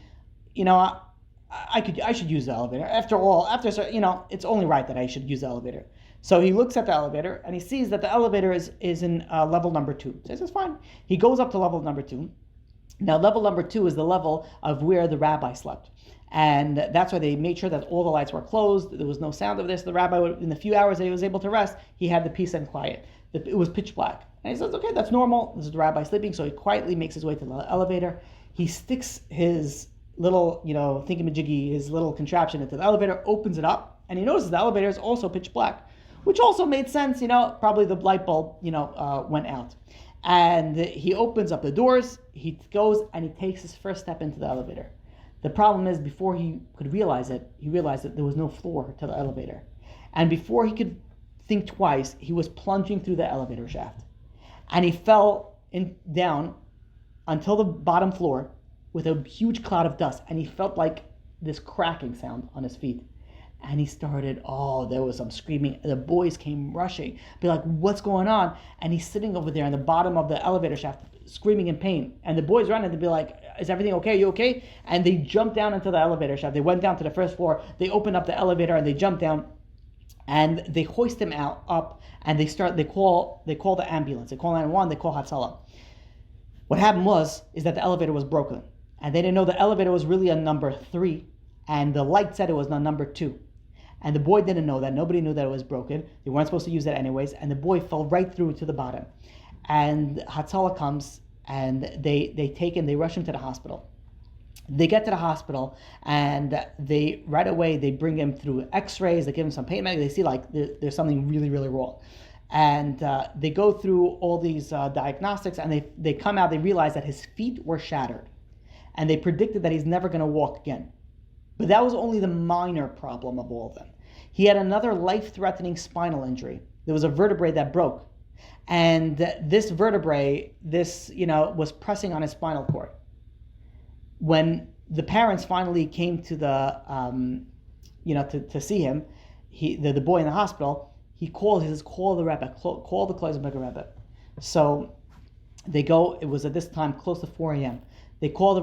[SPEAKER 1] I should use the elevator. After all, it's only right that I should use the elevator. So he looks at the elevator and he sees that the elevator is in level number 2. So he says, fine. He goes up to level number 2. Now, level number 2 is the level of where the rabbi slept. And that's why they made sure that all the lights were closed. There was no sound of this. The rabbi, in the few hours that he was able to rest, he had the peace and quiet. It was pitch black. And he says, okay, that's normal. This is the rabbi sleeping. So he quietly makes his way to the elevator. He sticks his little, thingamajiggy, his little contraption into the elevator, opens it up, and he notices the elevator is also pitch black, which also made sense. Probably the light bulb, went out. And he opens up the doors. He goes and he takes his first step into the elevator. The problem is, before he could realize it, he realized that there was no floor to the elevator. And before he could think twice, he was plunging through the elevator shaft. And he fell down until the bottom floor with a huge cloud of dust. And he felt like this cracking sound on his feet. And he started, there was some screaming. The boys came rushing, be like, what's going on? And he's sitting over there in the bottom of the elevator shaft, screaming in pain. And the boys run in to be like, is everything okay? Are you okay? And they jumped down into the elevator shaft. They went down to the first floor. They opened up the elevator and they jumped down. And they hoist him up and they call the ambulance. They call 911, they call Hatzalah. What happened is that the elevator was broken. And they didn't know the elevator was really on number 3. And the light said it was on number 2. And the boy didn't know that. Nobody knew that it was broken. They weren't supposed to use that anyways. And the boy fell right through to the bottom. And Hatzalah comes and they rush him to the hospital. They get to the hospital and right away they bring him through x-rays. They give him some pain medication. They see like there's something really, really wrong. And they go through all these diagnostics and they come out, they realize that his feet were shattered. And they predicted that he's never going to walk again. But that was only the minor problem of all of them. He had another life-threatening spinal injury. There was a vertebrae that broke. And this vertebrae, was pressing on his spinal cord. When the parents finally came to to see him, the boy in the hospital, he says, call the Rebbe, call the Kloisenberger Rebbe. So they go, it was at this time close to 4 a.m. They call the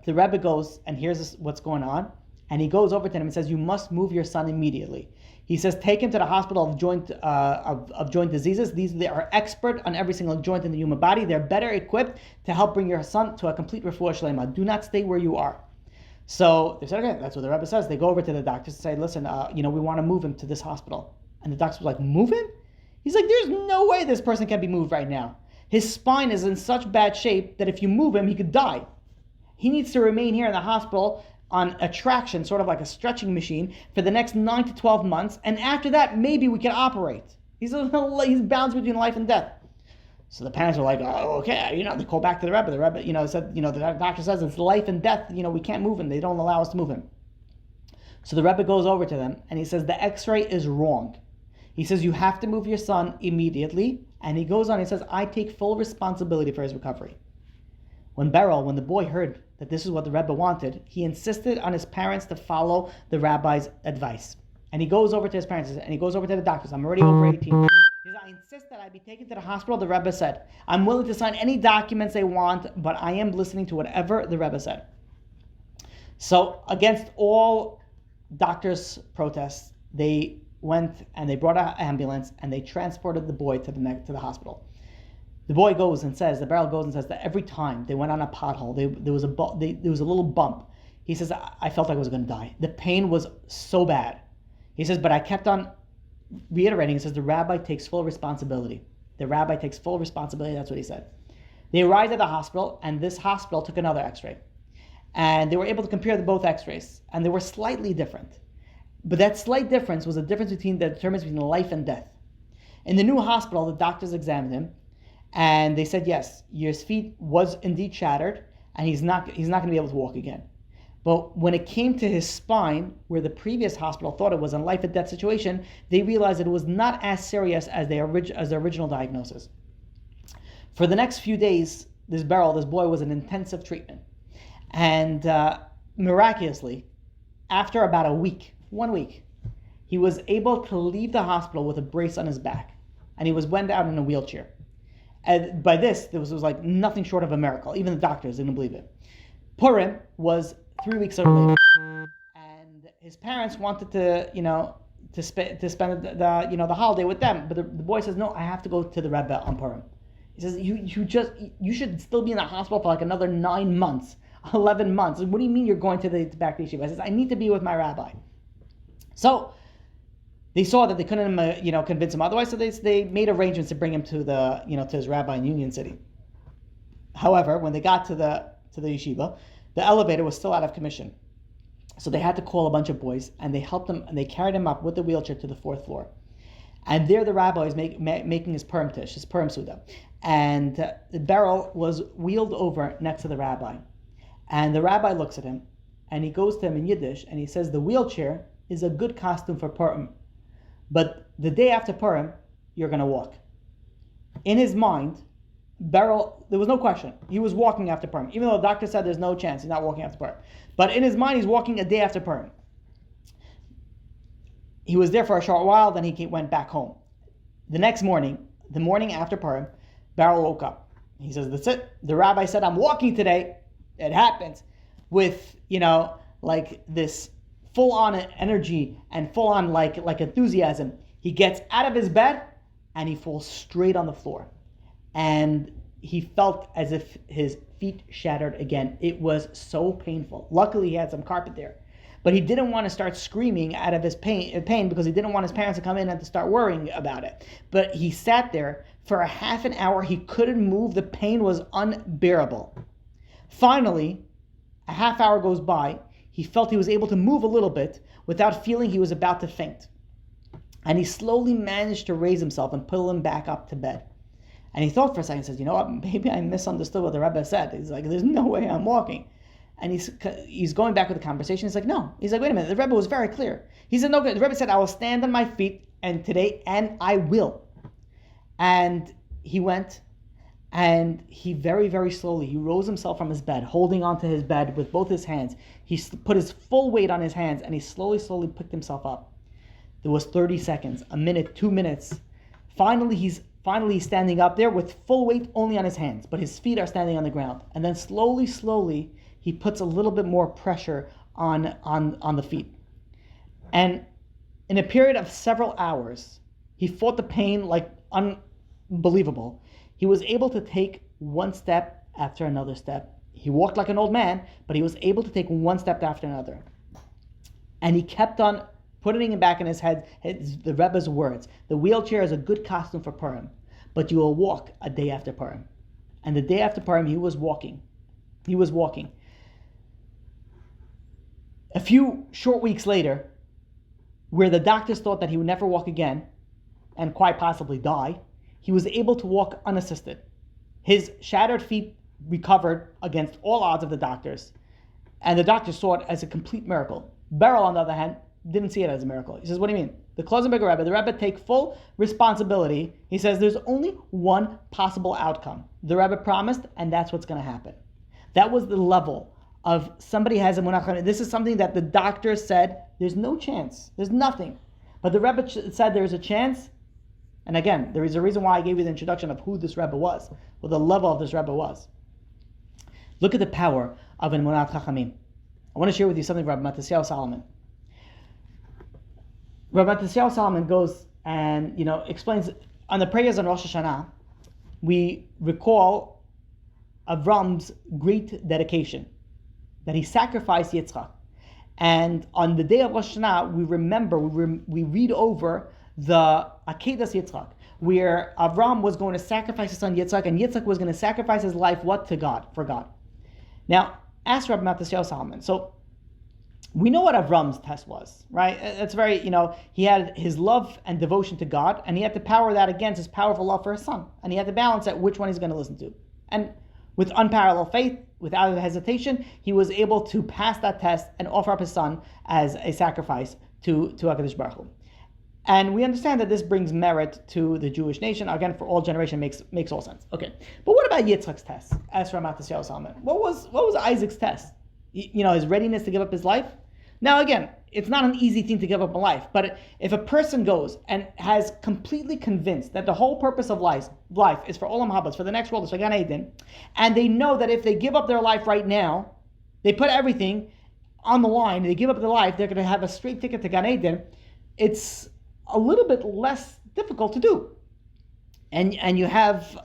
[SPEAKER 1] Rebbe goes and hears what's going on. And he goes over to him and says, you must move your son immediately. He says, take him to the hospital of joint diseases. They are expert on every single joint in the human body. They're better equipped to help bring your son to a complete refuah shlema. Do not stay where you are. So they said, okay, that's what the Rebbe says. They go over to the doctors and say, listen, we want to move him to this hospital. And the doctor was like, move him? He's like, there's no way this person can be moved right now. His spine is in such bad shape that if you move him, he could die. He needs to remain here in the hospital on a traction, sort of like a stretching machine, for the next 9 to 12 months. And after that, maybe we can operate. He's bounced between life and death. So the parents are like, oh, okay. They call back to the Rebbe. The Rebbe, said, the doctor says it's life and death. We can't move him. They don't allow us to move him. So the Rebbe goes over to them and he says, the x-ray is wrong. He says, you have to move your son immediately. And he goes on, he says, I take full responsibility for his recovery. When the boy heard that this is what the Rebbe wanted, he insisted on his parents to follow the rabbi's advice. And he goes over to his parents and he goes over to the doctors. I'm already over 18. He says, I insist that I be taken to the hospital. The Rebbe said, I'm willing to sign any documents they want, but I am listening to whatever the Rebbe said. So against all doctors' protests, they went and they brought an ambulance and they transported the boy to the hospital. The boy goes and says, the Beryl goes and says that every time they went on a pothole, there was a little bump. He says, I felt like I was going to die. The pain was so bad. He says, but I kept on reiterating. He says, the rabbi takes full responsibility. The rabbi takes full responsibility. That's what he said. They arrived at the hospital, and this hospital took another x-ray. And they were able to compare both x-rays, and they were slightly different. But that slight difference was a difference that determines between life and death. In the new hospital, the doctors examined him, and they said, yes, your feet was indeed shattered, and he's not going to be able to walk again. But when it came to his spine, where the previous hospital thought it was a life and death situation, they realized that it was not as serious as the original diagnosis. For the next few days, this boy was in intensive treatment. And miraculously, after about 1 week, he was able to leave the hospital with a brace on his back. And he went out in a wheelchair. And by this, was like nothing short of a miracle. Even the doctors didn't believe it. Purim was 3 weeks later, and his parents wanted to spend the holiday with them. But the boy says, "No, I have to go to the Rebbe on Purim." He says, "You should still be in the hospital for like another 9 months, 11 months. What do you mean you're going back to the yeshiva?" I says, "I need to be with my rabbi." So they saw that they couldn't, convince him otherwise. So they made arrangements to bring him to to his rabbi in Union City. However, when they got to the yeshiva, the elevator was still out of commission. So they had to call a bunch of boys, and they helped him, and they carried him up with the wheelchair to the 4th floor. And there the rabbi was making his Purim tish, his Purim Suda. And the barrel was wheeled over next to the rabbi. And the rabbi looks at him, and he goes to him in Yiddish, and he says, the wheelchair is a good costume for Purim. But the day after Purim, you're going to walk. In his mind, Beryl, there was no question. He was walking after Purim. Even though the doctor said there's no chance, he's not walking after Purim. But in his mind, he's walking a day after Purim. He was there for a short while, then he went back home. The next morning, the morning after Purim, Beryl woke up. He says, that's it. The rabbi said, I'm walking today. It happens. With, like this full-on energy and full-on like enthusiasm. He gets out of his bed and he falls straight on the floor. And he felt as if his feet shattered again. It was so painful. Luckily, he had some carpet there. But he didn't want to start screaming out of his pain because he didn't want his parents to come in and to start worrying about it. But he sat there for a half an hour. He couldn't move. The pain was unbearable. Finally, a half hour goes by. He felt he was able to move a little bit without feeling he was about to faint. And he slowly managed to raise himself and pull him back up to bed. And he thought for a second, says, you know what, maybe I misunderstood what the Rebbe said. He's like, there's no way I'm walking. And he's going back with the conversation. He's like, no. He's like, wait a minute, the Rebbe was very clear. He said, no, the Rebbe said, I will stand on my feet and today, and I will. And he went, and he very, very slowly, he rose himself from his bed, holding onto his bed with both his hands. He put his full weight on his hands, and he slowly, slowly picked himself up. There was 30 seconds, a minute, 2 minutes. Finally, he's standing up there with full weight only on his hands, but his feet are standing on the ground. And then slowly, slowly, he puts a little bit more pressure on the feet. And in a period of several hours, he fought the pain like unbelievable. He was able to take one step after another step. He walked like an old man, but he was able to take one step after another. And he kept on putting it back in his head, the Rebbe's words. The wheelchair is a good costume for Purim, but you will walk a day after Purim. And the day after Purim, he was walking. He was walking. A few short weeks later, where the doctors thought that he would never walk again, and quite possibly die, he was able to walk unassisted. His shattered feet recovered against all odds of the doctors, and the doctors saw it as a complete miracle. Beryl, on the other hand, didn't see it as a miracle. He says, what do you mean? The Klosenberger Rebbe, the Rebbe take full responsibility. He says there's only one possible outcome. The Rebbe promised, and that's what's going to happen. That was the level of somebody has Emunah. This is something that the doctor said, there's no chance. There's nothing. But the Rebbe said there's a chance. And again, there is a reason why I gave you the introduction of who this Rebbe was, what the level of this Rebbe was. Look at the power of Emunah Chachamim. I want to share with you something from Matisyahu Solomon. Rabbi Tziel Solomon goes and explains on the prayers on Rosh Hashanah, we recall Avram's great dedication, that he sacrificed Yitzchak. And on the day of Rosh Hashanah, we remember, we read over the Akedas Yitzchak, where Avram was going to sacrifice his son Yitzchak, and Yitzchak was going to sacrifice his life, what? To God, for God. Now, ask Rabbi Matisyahu Solomon. So, we know what Avram's test was, right? It's very, he had his love and devotion to God, and he had to power that against his powerful love for his son. And he had to balance out which one he's going to listen to. And with unparalleled faith, without hesitation, he was able to pass that test and offer up his son as a sacrifice to HaKadosh Baruch Hu. And we understand that this brings merit to the Jewish nation. Again, for all generation makes all sense. Okay, but what about Yitzchak's test? As for Matisyahu Solomon, what was Isaac's test? His readiness to give up his life. Now, again, it's not an easy thing to give up a life, but if a person goes and has completely convinced that the whole purpose of life is for Olam Haba, for the next world, it's for Gan Eden, and they know that if they give up their life right now, they put everything on the line, they give up their life, they're going to have a straight ticket to Gan Eden, it's a little bit less difficult to do. And you have,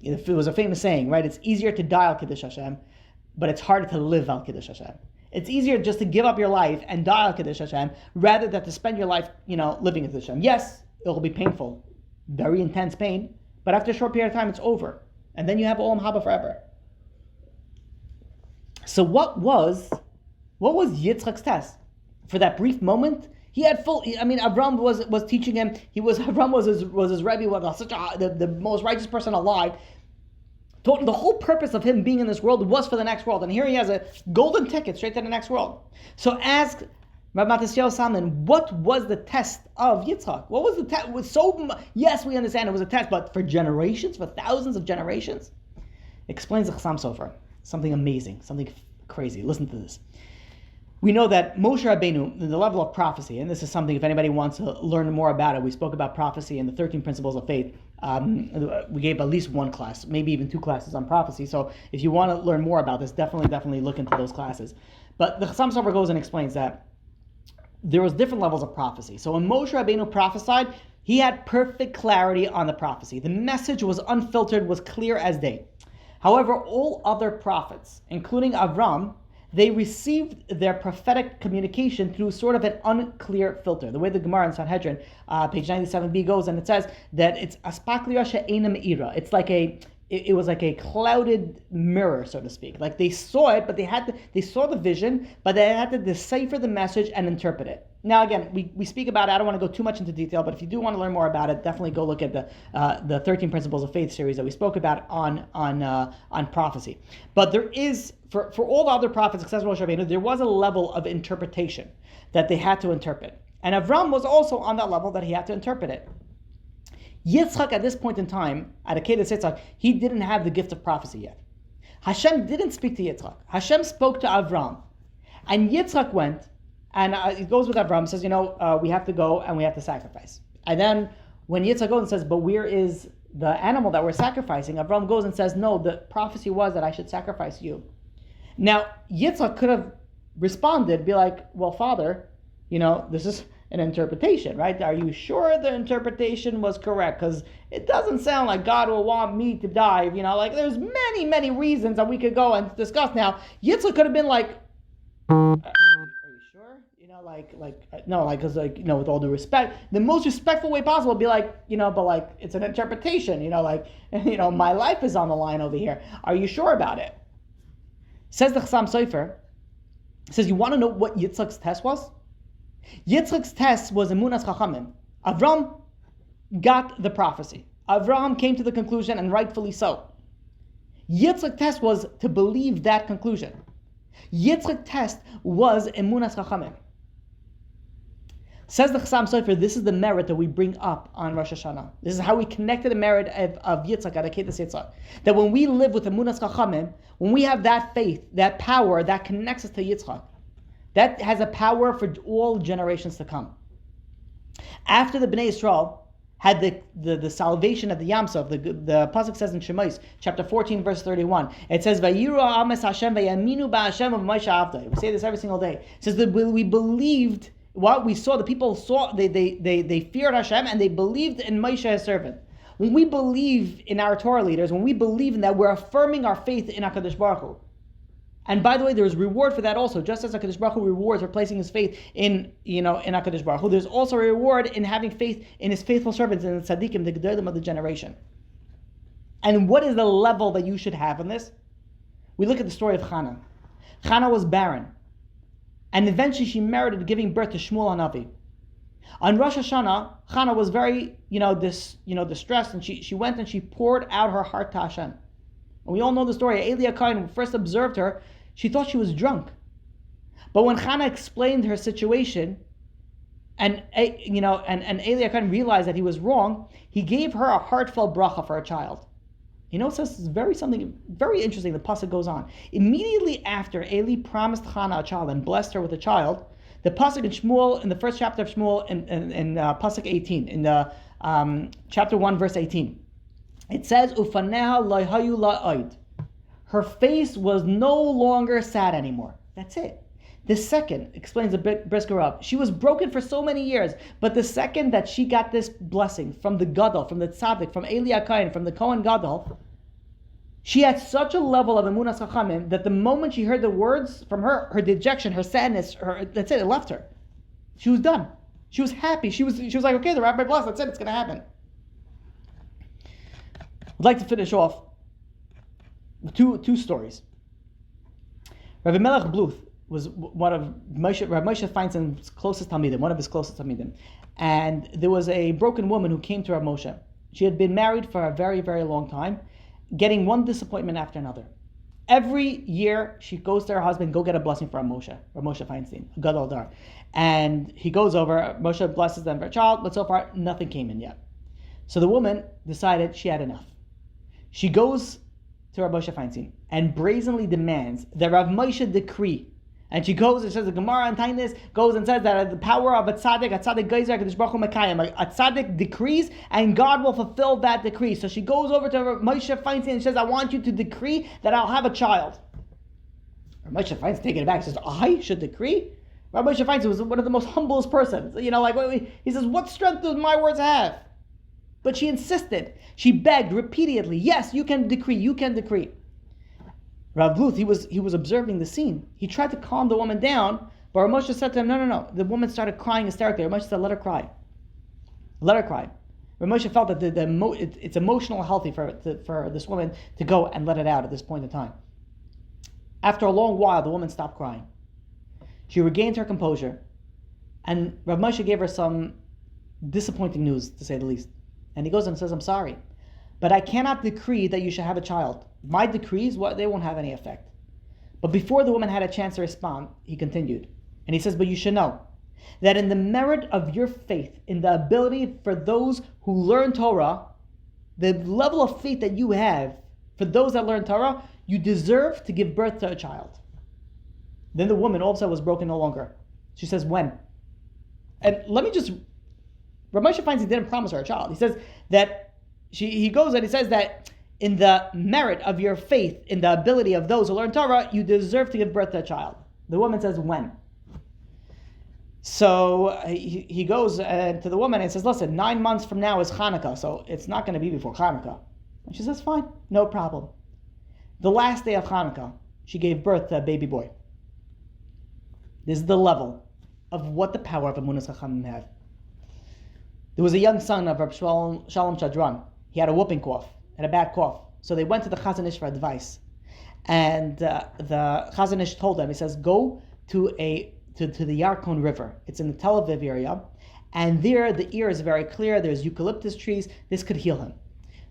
[SPEAKER 1] it was a famous saying, right? It's easier to die al Kiddush Hashem, but it's harder to live al Kiddush Hashem. It's easier just to give up your life and die al Kiddush Hashem rather than to spend your life, living Kiddush Hashem. Yes, it'll be painful, very intense pain, but after a short period of time, it's over. And then you have Olam Haba forever. So what was Yitzchak's test? For that brief moment, he had Avram was teaching him. Avram was his Rebbe, was the most righteous person alive. The whole purpose of him being in this world was for the next world, and here he has a golden ticket straight to the next world. So ask Rabbi Matisyahu Solomon, what was the test of Yitzchak? What was the test? Yes, we understand it was a test, but for generations, for thousands of generations, explains the Chassam Sofer. Something amazing, something crazy. Listen to this. We know that Moshe Rabbeinu, the level of prophecy, and this is something, if anybody wants to learn more about it, we spoke about prophecy and the 13 principles of faith. We gave at least one class, maybe even 2 classes on prophecy. So if you want to learn more about this, definitely look into those classes. But the Chassam Sofer goes and explains that there was different levels of prophecy. So when Moshe Rabbeinu prophesied, he had perfect clarity on the prophecy. The message was unfiltered, was clear as day. However, all other prophets, including Avram, they received their prophetic communication through sort of an unclear filter. The way the Gemara in Sanhedrin, page 97b goes, and it says that it's aspakliya she'ena me'ira. It's like it was like a clouded mirror, so to speak. Like they saw it, but they saw the vision, but they had to decipher the message and interpret it. Now, again, we speak about it. I don't want to go too much into detail, but if you do want to learn more about it, definitely go look at the 13 Principles of Faith series that we spoke about on prophecy. But there is, for all the other prophets, except for Moshe Rabbeinu, there was a level of interpretation that they had to interpret. And Avram was also on that level that he had to interpret it. Yitzchak, at this point in time, at Akedah Yitzchak, he didn't have the gift of prophecy yet. Hashem didn't speak to Yitzchak. Hashem spoke to Avram. And Yitzchak went, and it goes with Avram, says, we have to go and we have to sacrifice. And then when Yitzchak goes and says, but where is the animal that we're sacrificing? Avram goes and says, no, the prophecy was that I should sacrifice you. Now, Yitzchak could have responded, be like, well, Father, this is an interpretation, right? Are you sure the interpretation was correct? Because it doesn't sound like God will want me to die. There's many, many reasons that we could go and discuss. Now, Yitzchak could have been like, are you sure? No, because with all due respect, the most respectful way possible would be like, but it's an interpretation, my life is on the line over here. Are you sure about it? Says the Chassam Sofer, says, you want to know what Yitzchak's test was? Yitzchak's test was Emunah's Chachamim. Avram got the prophecy. Avram came to the conclusion, and rightfully so. Yitzchak's test was to believe that conclusion. Yitzchak's test was Emunah's Chachamim. Says the Chassam Sofer, this is the merit that we bring up on Rosh Hashanah. This is how we connected the merit of Yitzchak at Akedah Yitzchak. That when we live with Emunah's Chachamim, when we have that faith, that power, that connects us to Yitzchak, that has a power for all generations to come. After the Bnei Yisrael had the salvation of the Yamsov. The pasuk says in Shemais, chapter 14, verse 31. It says, "Vayiru ames Hashem vayaminu ba'Hashem of Moshe Avdai." We say this every single day. It says that we believed what we saw. The people saw. They feared Hashem and they believed in Moshe, his servant. When we believe in our Torah leaders, when we believe in that, we're affirming our faith in HaKadosh Baruch Hu. And by the way, there is reward for that also. Just as HaKadosh Baruch Hu rewards for placing his faith in HaKadosh Baruch Hu, there's also a reward in having faith in his faithful servants, in the tzadikim, the gedolim of the generation. And what is the level that you should have in this? We look at the story of Chana. Chana was barren. And eventually she merited giving birth to Shmuel Hanavi. On Rosh Hashanah, Chana was very, distressed, and she went and she poured out her heart to Hashem. And we all know the story. Eli HaKohen, when first observed her, she thought she was drunk. But when Chana explained her situation, and Eli HaKohen realized that he was wrong, he gave her a heartfelt bracha for a child. It says something very interesting. The pasuk goes on. Immediately after Eli promised Chana a child and blessed her with a child, the pasuk in Shmuel, in the first chapter of Shmuel, in pasuk 18, in the chapter 1, verse 18, it says, "Ufaneha lo hayu la'od." Her face was no longer sad anymore. That's it. The second, explains the Brisker Rav, she was broken for so many years, but the second that she got this blessing from the Gadol, from the Tzaddik, from Eli HaKohen, from the Kohen Gadol, she had such a level of Emunah Chachamim that the moment she heard the words from her dejection, her sadness, that's it left her. She was done. She was happy. She was like, okay, the rabbi blessed, that's it, it's going to happen. I'd like to finish off with two stories. Rabbi Melech Bluth was one of Rabbi Moshe Feinstein's closest talmidim, one of his closest talmidim. And there was a broken woman who came to Rabbi Moshe. She had been married for a very, very long time, getting one disappointment after another. Every year she goes to her husband, go get a blessing for Rabbi Moshe Feinstein, Gadol Dar. And he goes over, Moshe blesses them for a child, but so far nothing came in yet. So the woman decided she had enough. She goes to Rabbi Moshe Feinstein and brazenly demands that Rav Moshe decree. And she goes and says, the Gemara on Tainis goes and says that the power of a tzaddik geyser, HaKadosh Baruch Hu mekayim, a tzaddik decrees and God will fulfill that decree. So she goes over to Moshe Feinstein and says, I want you to decree that I'll have a child. Moshe Feinstein taken aback, says, I should decree? Rabbi Moshe Feinstein was one of the most humblest persons. He says, what strength do my words have? But she insisted. She begged repeatedly, yes, you can decree. Rav Bluth, he was observing the scene. He tried to calm the woman down, but Rav Moshe said to him, no. The woman started crying hysterically. Rav Moshe said, let her cry. Rav Moshe felt that it's emotional healthy for this woman to go and let it out at this point in time. After a long while, the woman stopped crying. She regained her composure, and Rav Moshe gave her some disappointing news, to say the least. And he goes and says, I'm sorry, but I cannot decree that you should have a child. My decrees, they won't have any effect. But before the woman had a chance to respond, he continued. And he says, but you should know that in the merit of your faith, in the ability for those who learn Torah, the level of faith that you have for those that learn Torah, you deserve to give birth to a child. Then the woman all of a sudden was broken no longer. She says, when? And let me just, Rav Moshe Feinstein didn't promise her a child. He says that, he goes and he says that in the merit of your faith, in the ability of those who learn Torah, you deserve to give birth to a child. The woman says, when? So he goes to the woman and says, listen, 9 months from now is Hanukkah, so it's not going to be before Hanukkah. And she says, fine, no problem. The last day of Hanukkah, she gave birth to a baby boy. This is the level of what the power of Emunah Chachamim have. There was a young son of Reb Shalom Chadran. He had a whooping cough, had a bad cough. So they went to the Chazon Ish for advice. And the Chazon Ish told them, he says, go to the Yarkon River. It's in the Tel Aviv area. And there, the air is very clear. There's eucalyptus trees. This could heal him.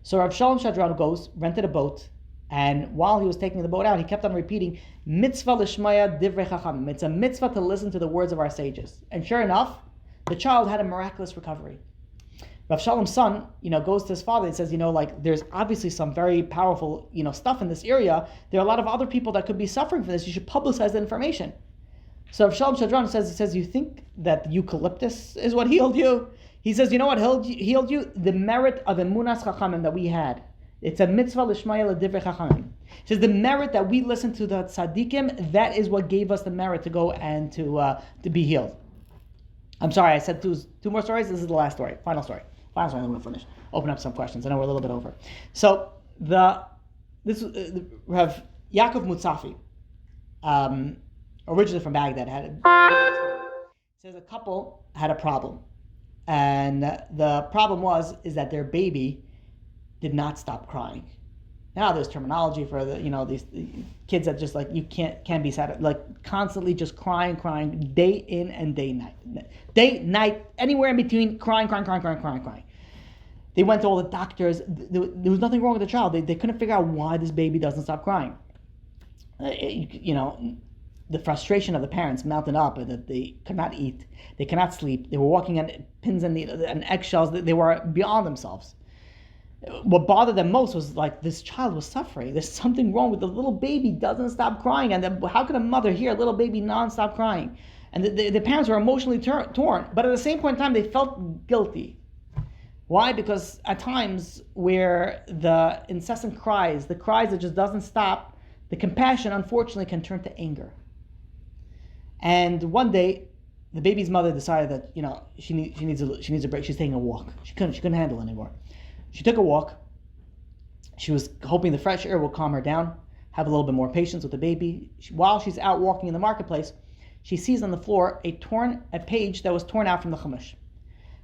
[SPEAKER 1] So Reb Shalom Chadran goes, rented a boat. And while he was taking the boat out, he kept on repeating, mitzvah l'shmaya divrei chachamim. It's a mitzvah to listen to the words of our sages. And sure enough, the child had a miraculous recovery. Rav Shalom's son, goes to his father and says, there's obviously some very powerful, stuff in this area. There are a lot of other people that could be suffering from this. You should publicize the information. So Rav Shalom Chadran says, you think that eucalyptus is what healed you? He says, you know what healed you? The merit of Emunah's Chachamim that we had. It's a mitzvah l'shmaya l'divrei Chachamim. He says the merit that we listened to the tzadikim, that is what gave us the merit to go and to be healed. I'm sorry, I said two more stories. This is the last story, final story. Final story, then we'll finish. Open up some questions. I know we're a little bit over. So we have Yaakov Mutzafi, originally from Baghdad, says a couple had a problem. And the problem is that their baby did not stop crying. Now there's terminology for these kids that just you can't be sad, constantly just crying day in and day night, anywhere in between, crying. They went to all the doctors. There was nothing wrong with the child. They couldn't figure out why this baby doesn't stop crying. The frustration of the parents mounted up, that they could not eat, they cannot sleep, they were walking on pins and needles and eggshells, they were beyond themselves. What bothered them most was this child was suffering. There's something wrong with the little baby, doesn't stop crying, and how can a mother hear a little baby non-stop crying? And the parents were emotionally torn, but at the same point in time they felt guilty. Why? Because at times where the incessant cries, the cries that just doesn't stop, the compassion unfortunately can turn to anger. And one day, the baby's mother decided that she needs a break. She's taking a walk. She couldn't handle it anymore. She took a walk. She was hoping the fresh air will calm her down, have a little bit more patience with the baby. While she's out walking in the marketplace, she sees on the floor a page that was torn out from the Chumash.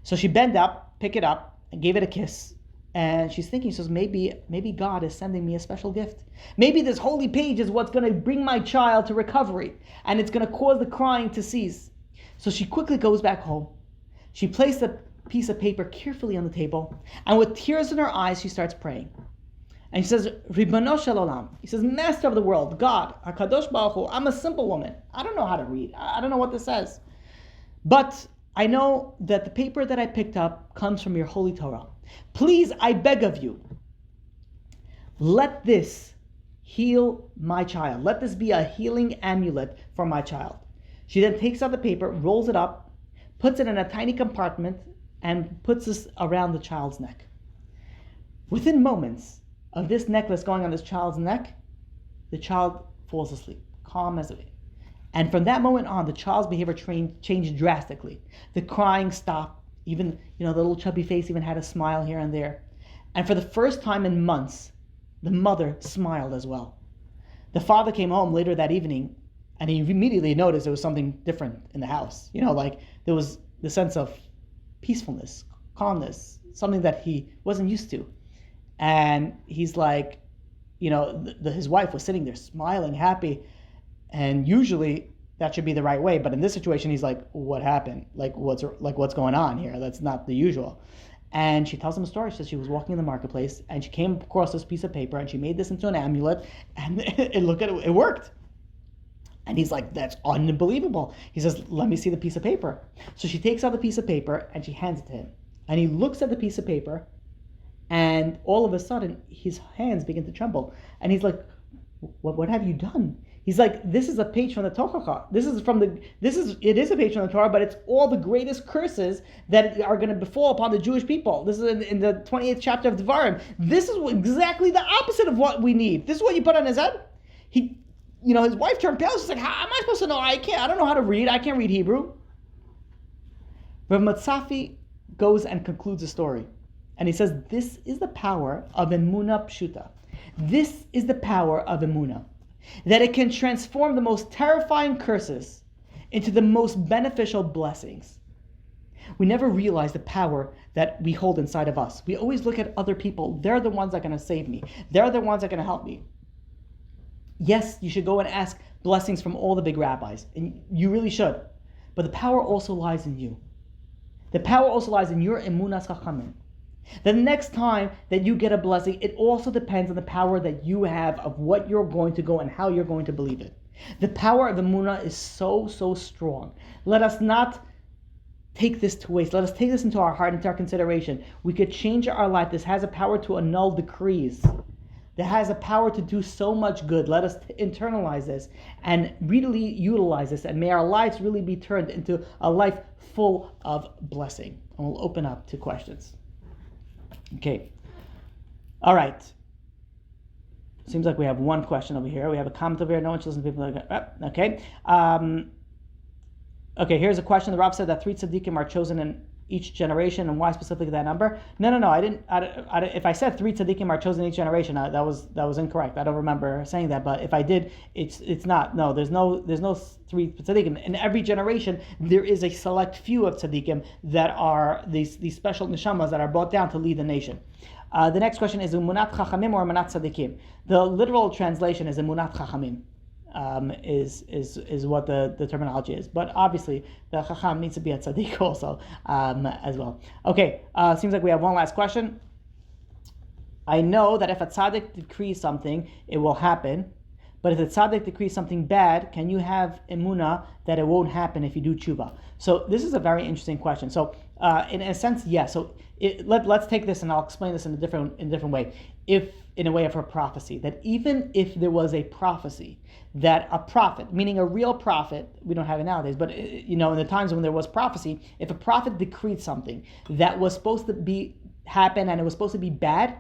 [SPEAKER 1] So she bent up, picked it up, and gave it a kiss. And she's thinking, she says, maybe God is sending me a special gift. Maybe this holy page is what's going to bring my child to recovery, and it's going to cause the crying to cease. So she quickly goes back home. She placed a piece of paper carefully on the table, and with tears in her eyes, she starts praying. And she says, Ribono shel olam. He says, Master of the world, God, HaKadosh Baruch Hu, I'm a simple woman. I don't know how to read. I don't know what this says. But I know that the paper that I picked up comes from your holy Torah. Please, I beg of you, let this heal my child. Let this be a healing amulet for my child. She then takes out the paper, rolls it up, puts it in a tiny compartment, and puts this around the child's neck. Within moments of this necklace going on this child's neck, the child falls asleep, calm as it. And from that moment on, the child's behavior changed drastically. The crying stopped. Even, the little chubby face even had a smile here and there. And for the first time in months, the mother smiled as well. The father came home later that evening, and he immediately noticed there was something different in the house. There was the sense of peacefulness, calmness, something that he wasn't used to. And he's like, his wife was sitting there smiling, happy, and usually that should be the right way, but in this situation, he's like, "What happened? What's going on here? That's not the usual." And she tells him a story. She says she was walking in the marketplace and she came across this piece of paper and she made this into an amulet, and it worked. And he's like, "That's unbelievable." He says, "Let me see the piece of paper." So she takes out the piece of paper and she hands it to him, and he looks at the piece of paper, and all of a sudden his hands begin to tremble, and he's like, "What have you done?" He's like, "This is a page from the Torah. It is a page from the Torah, but it's all the greatest curses that are going to befall upon the Jewish people. This is in the 28th chapter of Devarim. This is exactly the opposite of what we need. This is what you put on his head." His wife turned pale. She's like, "How am I supposed to know? I don't know how to read. I can't read Hebrew." Rav Matzafi goes and concludes the story. And he says, this is the power of Emunah Pshuta. This is the power of Emunah. That it can transform the most terrifying curses into the most beneficial blessings. We never realize the power that we hold inside of us. We always look at other people. They're the ones that are going to save me. They're the ones that are going to help me. Yes, you should go and ask blessings from all the big rabbis, and you really should. But the power also lies in you. The power also lies in your Emunah's Chachamim. The next time that you get a blessing, it also depends on the power that you have of what you're going to go and how you're going to believe it. The power of Emunah is so, so strong. Let us not take this to waste. Let us take this into our heart, into our consideration. We could change our life. This has a power to annul decrees. that has the power to do so much good. Let us internalize this and really utilize this, and may our lives really be turned into a life full of blessing. And we'll open up to questions. Okay. All right. Seems like we have one question over here. We have a comment over here. No one should listen to people. Okay. Okay, here's a question. The Rav said that 3 tzadikim are chosen in each generation, and why specifically that number? No. I didn't. If I said 3 tzadikim are chosen in each generation, that was incorrect. I don't remember saying that. But if I did, it's not. No, there's no 3 tzadikim. In every generation, there is a select few of tzadikim that are these special neshamas that are brought down to lead the nation. The next question is Emunah Chachamim or Emunah tzadikim. The literal translation is Emunah Chachamim. Is what the terminology is, but obviously the Chacham needs to be a tzaddik also as well. Okay, seems like we have one last question. I know that if a tzaddik decrees something, it will happen, but if the tzaddik decrees something bad, can you have emunah that it won't happen if you do tshuva? So this is a very interesting question. So in a sense, yes. So let's take this, and I'll explain this in a different way. If in a way of a prophecy, that even if there was a prophecy that a prophet, meaning a real prophet, we don't have it nowadays, but in the times when there was prophecy, if a prophet decreed something that was supposed to happen and it was supposed to be bad,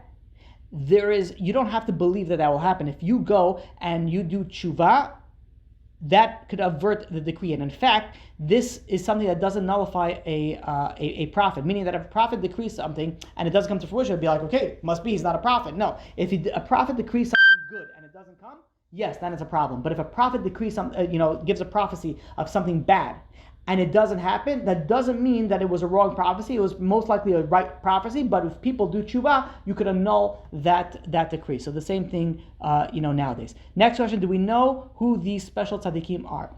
[SPEAKER 1] you don't have to believe that will happen. If you go and you do tshuva, that could avert the decree. And in fact, this is something that doesn't nullify a prophet, meaning that if a prophet decrees something and it doesn't come to fruition, it'd be like, okay, must be he's not a prophet. No, if a prophet decrees something good and it doesn't come, yes, then it's a problem. But if a prophet decrees gives a prophecy of something bad and it doesn't happen, that doesn't mean that it was a wrong prophecy. It was most likely a right prophecy. But if people do tshuva, you could annul that decree. So the same thing, nowadays. Next question: do we know who these special tzadikim are?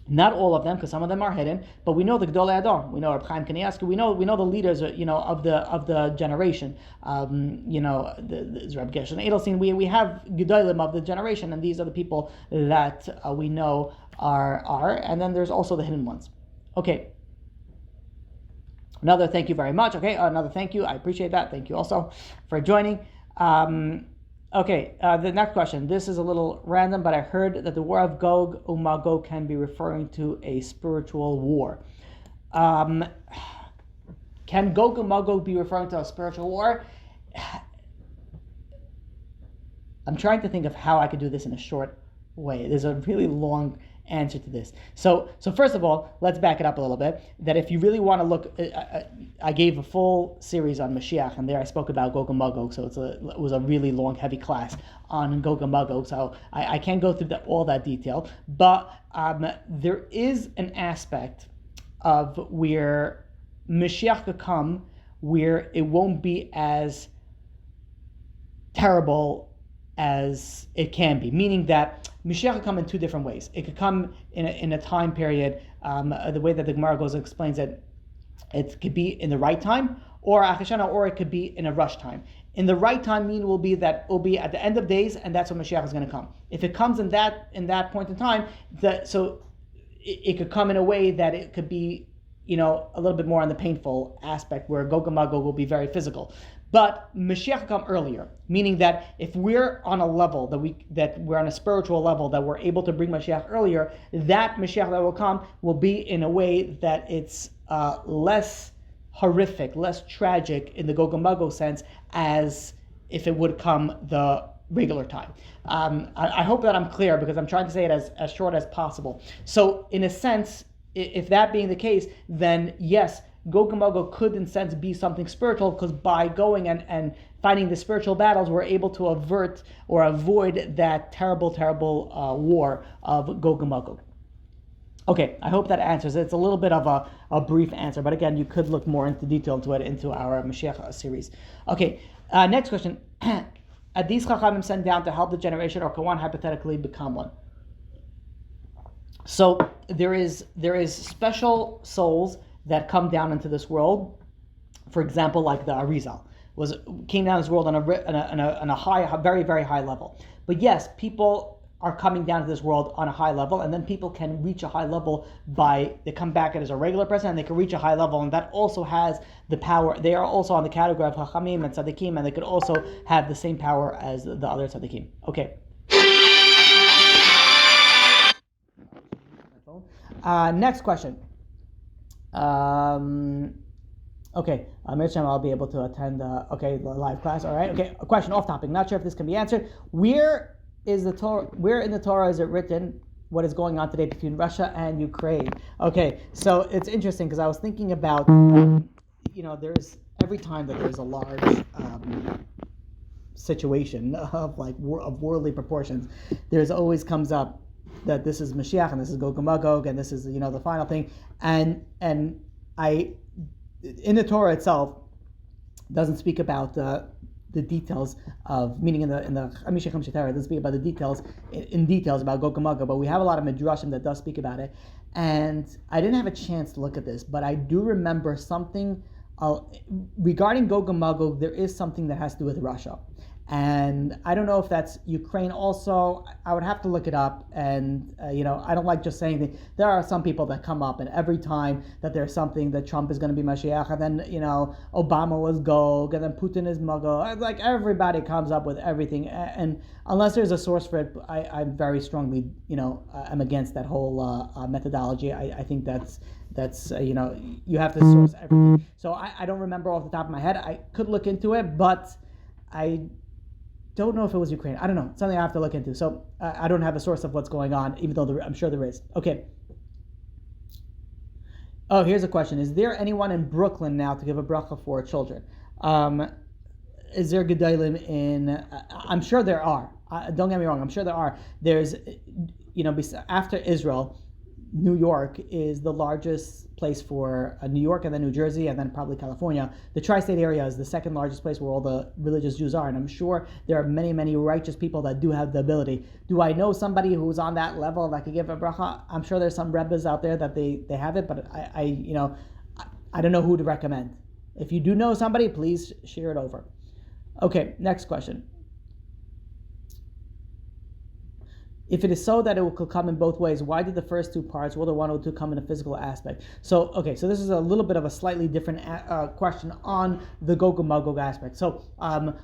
[SPEAKER 1] Not all of them, because some of them are hidden. But we know the Gdolei Ador. We know Reb Chaim Kanievsky. We know the leaders, of the generation. The Reb Gershon Edelstein. We have Gedolim of the generation, and these are the people that we know are. And then there's also the hidden ones. Okay. Another thank you very much. Okay, another thank you. I appreciate that. Thank you also for joining. Okay, the next question. This is a little random, but I heard that the war of Gog and Magog can be referring to a spiritual war. Can Gog and Magog be referring to a spiritual war? I'm trying to think of how I could do this in a short way. There's a really long answer to this. So first of all, let's back it up a little bit. That if you really want to look, I gave a full series on Mashiach, and there I spoke about Gog and Magog. So it was a really long, heavy class on Gog and Magog. So I can't go through all that detail, but there is an aspect of where Mashiach could come, where it won't be as terrible as it can be, meaning that Mashiach could come in two different ways. It could come in a time period, the way that the Gemara goes and explains it could be in the right time, or Achashana, or it could be in a rush time. In the right time will be at the end of days, and that's when Mashiach is going to come. If it comes in that point in time, it could come in a way that it could be, a little bit more on the painful aspect, where Gog and Magog will be very physical. But Mashiach will come earlier, meaning that if we're on a level that we're on a spiritual level, that we're able to bring Mashiach earlier, that Mashiach that will come will be in a way that it's less horrific, less tragic in the Gog and Magog sense, as if it would come the regular time. I hope that I'm clear, because I'm trying to say it as short as possible. So in a sense, if that being the case, then yes, Gog and Magog could in a sense be something spiritual, because by going and fighting the spiritual battles, we're able to avert or avoid that terrible war of Gog and Magog. Okay, I hope that answers it. It's a little bit of a brief answer, but again, you could look more into detail into our Mashiach series. Okay, next question. Are these Chachamim sent down to help the generation, or can one hypothetically become one? So there is special souls that come down into this world. For example, like the Arizal came down this world on a high, very, very high level. But yes, people are coming down to this world on a high level, and then people can reach a high level they come back as a regular person, and they can reach a high level, and that also has the power. They are also on the category of Chachamim and tzadikim, and they could also have the same power as the other tzadikim. Okay. Next question. Okay, Mircham, I'll be able to attend the live class. All right. Okay, a question off topic. Not sure if this can be answered. Where in the Torah is it written what is going on today between Russia and Ukraine? Okay, so it's interesting because I was thinking about, there's every time that there's a large situation of worldly proportions, there's always comes up that this is Mashiach and this is Gog and Magog and this is the final thing, and I in the Torah itself doesn't speak about the details of, meaning in the Amisha Chum Shetara, it doesn't speak about the details in details about Gog and Magog, but we have a lot of midrashim that does speak about it, and I didn't have a chance to look at this, but I do remember something regarding Gog and Magog. There is something that has to do with Russia. And I don't know if that's Ukraine also. I would have to look it up. And, I don't like just saying things. There are some people that come up, and every time that there's something that Trump is going to be Mashiach, and then, Obama was Gog, and then Putin is Magog. Like, everybody comes up with everything. And unless there's a source for it, I'm very strongly, I'm against that whole methodology. I think that's you have to source everything. So I don't remember off the top of my head. I could look into it, but I don't know if it was Ukraine. I don't know. It's something I have to look into. So I don't have a source of what's going on, even though I'm sure there is. Okay. Oh, here's a question. Is there anyone in Brooklyn now to give a bracha for children? Is there gedolim in... I'm sure there are. Don't get me wrong. I'm sure there are. There's, after Israel, New York is the largest place for New York, and then New Jersey, and then probably California. The tri-state area is the second largest place where all the religious Jews are, and I'm sure there are many, many righteous people that do have the ability. Do I know somebody who's on that level that could give a bracha? I'm sure there's some rebbes out there that they have it, but I don't know who to recommend. If you do know somebody, please share it over. Okay, next question. If it is so that it could come in both ways, why did the first two parts, World War 1 and 2, come in a physical aspect? So this is a little bit of a slightly different question on the Gog and Magog aspect. So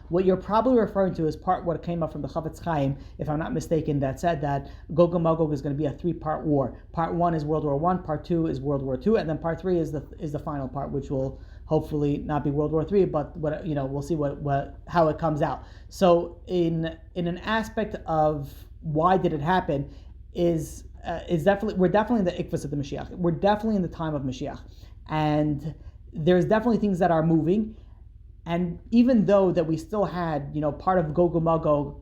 [SPEAKER 1] what you're probably referring to is what came up from the Chavetz Chaim, if I'm not mistaken, that said that Gog and Magog is going to be a 3-part war. Part 1 is World War 1, Part 2 is World War 2, and then Part 3 is the final part, which will hopefully not be World War 3, but we'll see how it comes out. So in an aspect of why did it happen is definitely, we're definitely in the ikvus of the Mashiach. We're definitely in the time of Mashiach, and there's definitely things that are moving. And even though that we still had part of Gog and Magog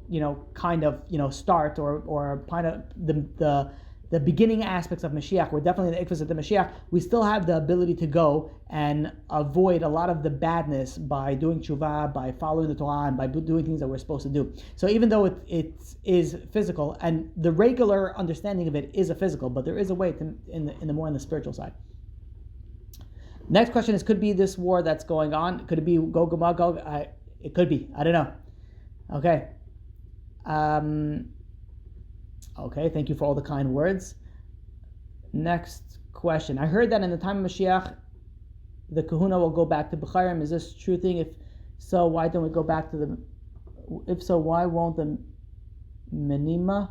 [SPEAKER 1] kind of start or kind of the beginning aspects of Mashiach, we're definitely in the ikvus of the Mashiach. We still have the ability to go and avoid a lot of the badness by doing tshuva, by following the Torah, and by doing things that we're supposed to do. So even though it is physical, and the regular understanding of it is a physical, but there is a way in the spiritual side. Next question is, could be this war that's going on? Could it be Gog and Magog? It could be. I don't know. Okay. Okay, thank you for all the kind words. Next question. I heard that in the time of Mashiach, the kahuna will go back to B'chairim. Is this a true thing? If so, why don't we go back to the... If so, why won't the Menima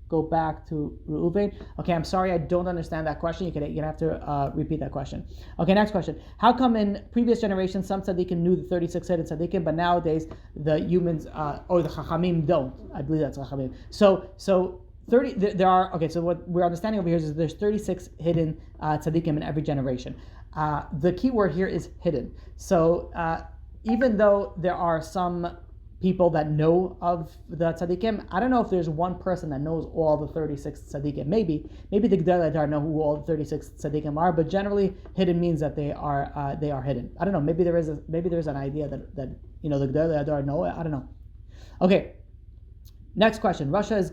[SPEAKER 1] go back to Reuven? Okay, I'm sorry, I don't understand that question. You're gonna have to repeat that question. Okay, next question. How come in previous generations some tzadikim knew the 36 headed tzadikim, but nowadays the humans or the Chachamim don't? I believe that's Chachamim. So 30. There are, okay, so what we're understanding over here is there's 36 hidden tzaddikim in every generation. The key word here is hidden. So even though there are some people that know of the tzaddikim, I don't know if there's one person that knows all the 36 tzaddikim. Maybe the Gdolei Hadar know who all the 36 tzaddikim are, but generally hidden means that they are hidden. I don't know. Maybe there's an idea that the Gdolei Hadar know it. I don't know. Okay. Next question. Russia is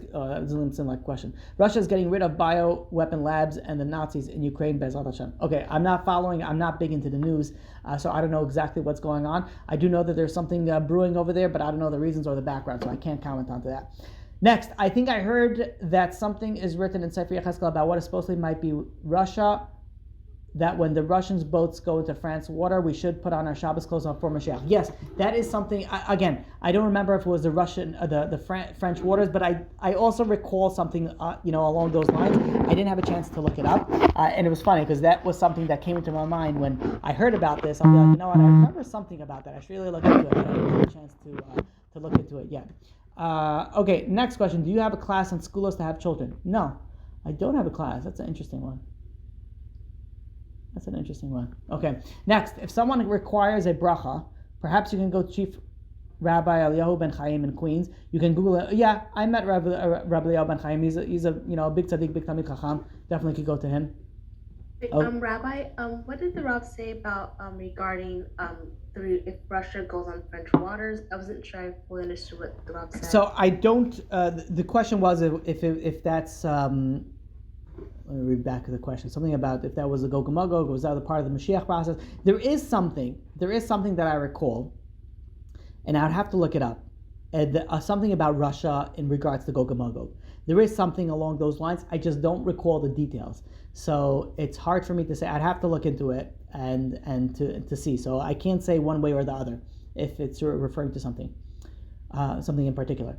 [SPEAKER 1] question. Russia is getting rid of bioweapon labs and the Nazis in Ukraine. Bezrat Hashem. Okay, I'm not big into the news, so I don't know exactly what's going on. I do know that there's something brewing over there, but I don't know the reasons or the background, so I can't comment on that. Next, I think I heard that something is written in Sefer Yechezkel about what supposedly might be Russia, that when the Russians' boats go into France water, we should put on our Shabbos clothes on for Mashiach. Yes, that is something. Again, I don't remember if it was the Russian, French waters, but I also recall something, along those lines. I didn't have a chance to look it up, and it was funny because that was something that came into my mind when I heard about this. I'm like, you know what? I remember something about that. I should really look into it. But I didn't have a chance to look into it yet. Okay, next question. Do you have a class in schools to have children? No, I don't have a class. That's an interesting one. Okay, next. If someone requires a bracha, perhaps you can go to Chief Rabbi Eliyahu Ben Chaim in Queens. You can Google it. Yeah, I met Rabbi Eliyahu Ben Chaim. He's a big tzaddik, big Talmid Chacham. Definitely could go to him.
[SPEAKER 2] Rabbi, what did the Rav say about regarding if Russia goes on French waters? I wasn't sure I fully understood what the Rav said.
[SPEAKER 1] So I don't. The question was if that's. Let me read back to the question. Something about if that was a Gog and Magog, was that a part of the Mashiach process? There is something that I recall, and I would have to look it up. Something about Russia in regards to Gog and Magog. There is something along those lines. I just don't recall the details, so it's hard for me to say. I'd have to look into it and to see. So I can't say one way or the other if it's referring to something in particular.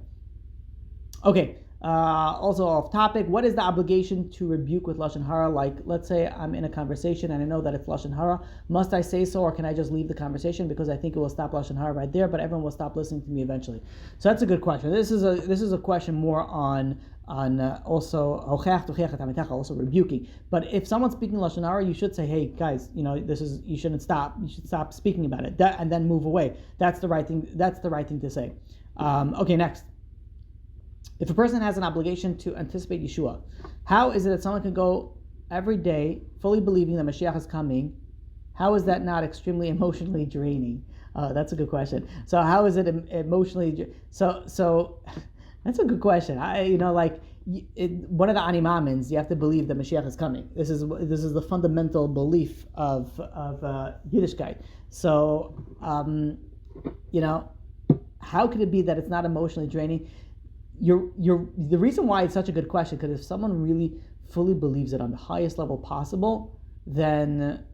[SPEAKER 1] Okay. Also off topic, what is the obligation to rebuke with Lashon Hara? Like, let's say I'm in a conversation and I know that it's Lashon Hara. Must I say so, or can I just leave the conversation because I think it will stop Lashon Hara right there, but everyone will stop listening to me eventually? So that's a good question. This is a question more on also rebuking. But if someone's speaking Lashon Hara, you should say, hey guys, you shouldn't stop. You should stop speaking about it, and then move away. That's the right thing. That's the right thing to say. Okay, next. If a person has an obligation to anticipate Yeshua, how is it that someone can go every day fully believing that Mashiach is coming? How is that not extremely emotionally draining? That's a good question. So how is it emotionally? So that's a good question. One of the animamins, you have to believe that Mashiach is coming. This is the fundamental belief of Yiddishkeit. So how could it be that it's not emotionally draining? The reason why it's such a good question, because if someone really fully believes it on the highest level possible, then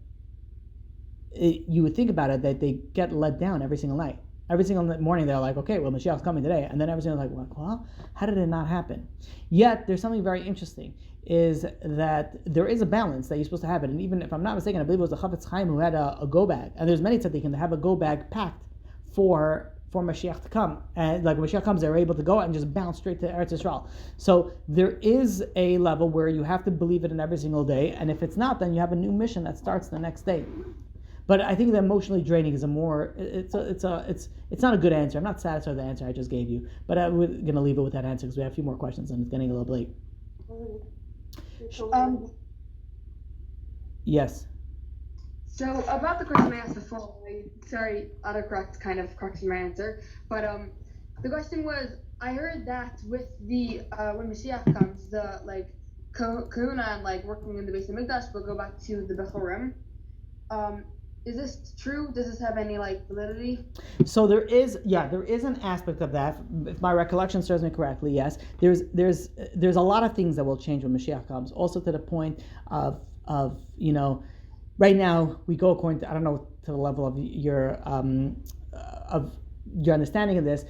[SPEAKER 1] you would think about it that they get let down every single night. Every single morning they're like, okay, well, Mashiach's coming today. And then every single like, well, how did it not happen? Yet there's something very interesting, is that there is a balance that you're supposed to have it. And even if I'm not mistaken, I believe it was the Chafetz Chaim who had a go bag. And there's many tzadikim that have a go bag packed for Mashiach to come, and like when Mashiach comes, they're able to go and just bounce straight to Eretz Yisrael. So there is a level where you have to believe it in every single day, and if it's not, then you have a new mission that starts the next day. But I think the emotionally draining is it's not a good answer. I'm not satisfied with the answer I just gave you, but I'm going to leave it with that answer because we have a few more questions and it's getting a little late. Yes.
[SPEAKER 3] So about the question I asked before, sorry, autocorrect kind of corrected my answer, but the question was, I heard that with the when Mashiach comes, the kahuna and working in the Beis Hamikdash will go back to the Bechorim. Is this true? Does this have any validity?
[SPEAKER 1] So there is an aspect of that. If my recollection serves me correctly, yes. There's a lot of things that will change when Mashiach comes. Also to the point of right now we go according to, I don't know, to the level of your understanding of this,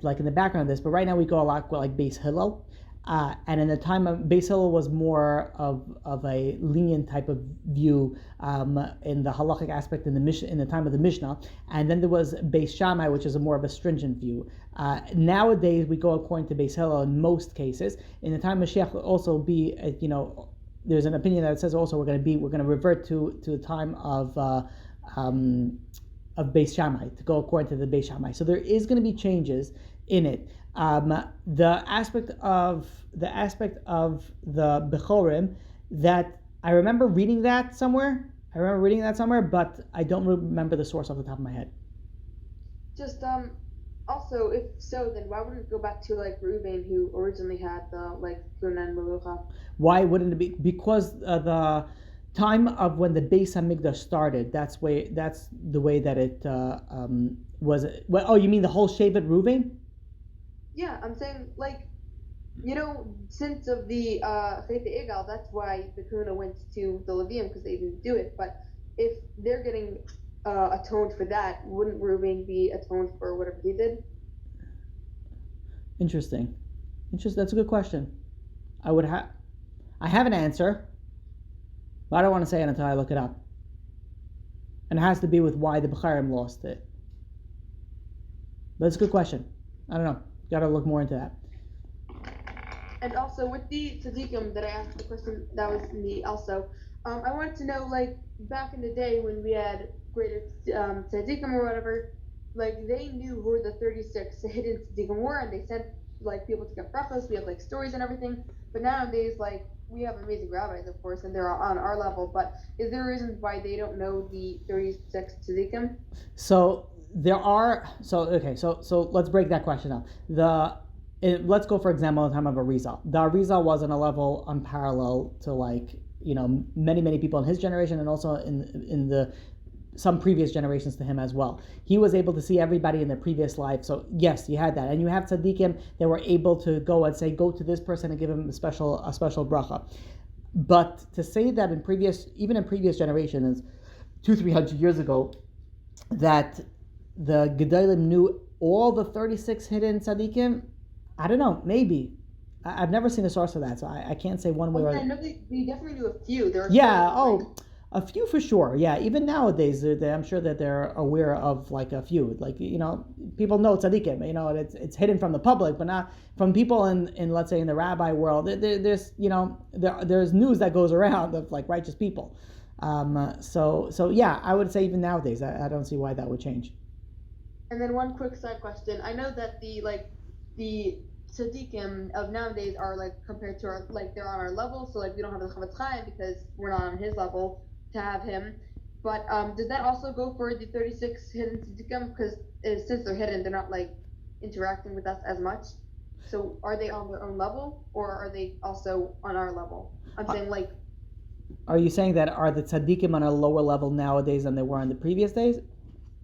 [SPEAKER 1] like in the background of this, but right now we go a lot like Beis Hillel. And in the time of Beis Hillel was more of a lenient type of view in the halachic aspect in the time of the Mishnah, and then there was Beis Shammai, which is a more of a stringent view. Nowadays we go according to Beis Hillel in most cases. In the time of Mashiach will also be there's an opinion that says also we're going to revert to the time of Beis Shammai, to go according to the Beis Shammai. So there is going to be changes in it. The aspect of the Bechorim, that I remember reading that somewhere. But I don't remember the source off the top of my head.
[SPEAKER 3] Just also, if so, then why would it go back to Reuven, who originally had the Kuna and Melucha?
[SPEAKER 1] Why wouldn't it be? Because the time of when the Beis Hamikdash started, that's the way that it was. Well, oh, you mean the whole Shevet Reuven?
[SPEAKER 3] Yeah, I'm saying since of the Chet Egal, that's why the Kuna went to the Levium because they didn't do it. But if they're getting atoned for that, wouldn't Reuben be atoned for whatever he did?
[SPEAKER 1] Interesting. That's a good question. I have an answer, but I don't want to say it until I look it up. And it has to be with why the B'charim lost it. But it's a good question. I don't know. Got to look more into that.
[SPEAKER 3] And also with the tzadikim that I asked the question that was me also, I wanted to know, like, back in the day when we had greater tzadikim or whatever, like, they knew who the 36 hidden tzadikim were, and they sent, like, people to get brachos. We have, like, stories and everything. But nowadays, like, we have amazing rabbis, of course, and they're on our level. But is there a reason why they don't know the 36 tzadikim?
[SPEAKER 1] So let's break that question up. Let's go for example in the time of Arizal. The Arizal was on a level unparalleled to many people in his generation and also in the some previous generations to him as well. He was able to see everybody in their previous life. So yes, you had that, and you have tzaddikim that were able to go and say, go to this person and give him a special bracha. But to say that even in previous generations, 200-300 years ago, that the Gedolim knew all the 36 hidden tzaddikim, I don't know, maybe. I've never seen a source of that, so I can't say one way or the other.
[SPEAKER 3] I know they definitely knew a few.
[SPEAKER 1] A few for sure. Yeah, even nowadays, I'm sure that they're aware of like a few. Like, people know tzaddikim. It's hidden from the public, but not from people in let's say in the rabbi world. There's news that goes around of like righteous people. So yeah, I would say even nowadays, I don't see why that would change.
[SPEAKER 3] And then one quick side question. I know that the tzaddikim of nowadays are like compared to our, like, they're on our level, so like we don't have the Chavetz Chaim because we're not on his level to have him. But does that also go for the 36 hidden tzaddikim? Because since they're hidden, they're not like interacting with us as much. So are they on their own level, or are they also on our level? I'm saying, like.
[SPEAKER 1] Are you saying that are the tzaddikim on a lower level nowadays than they were in the previous days?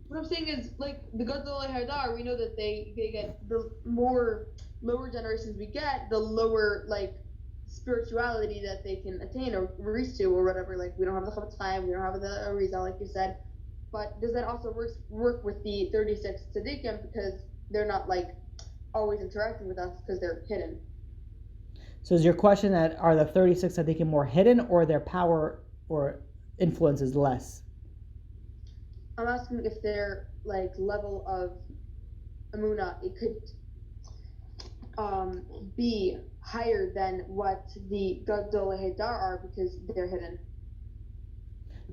[SPEAKER 3] What I'm saying is, like, the Gadol Hadar, we know that they get, the more lower generations we get, the lower, like, spirituality that they can attain or reach to or whatever. Like, we don't have the Chavetz Chaim, we don't have the Arizal, like you said. But does that also work with the 36 tzaddikim because they're not, like, always interacting with us because they're hidden?
[SPEAKER 1] So is your question that are the 36 tzaddikim more hidden or their power or influence is less?
[SPEAKER 3] I'm asking if their like level of Emunah, it could be higher than what the Gadol Hadar are because they're hidden.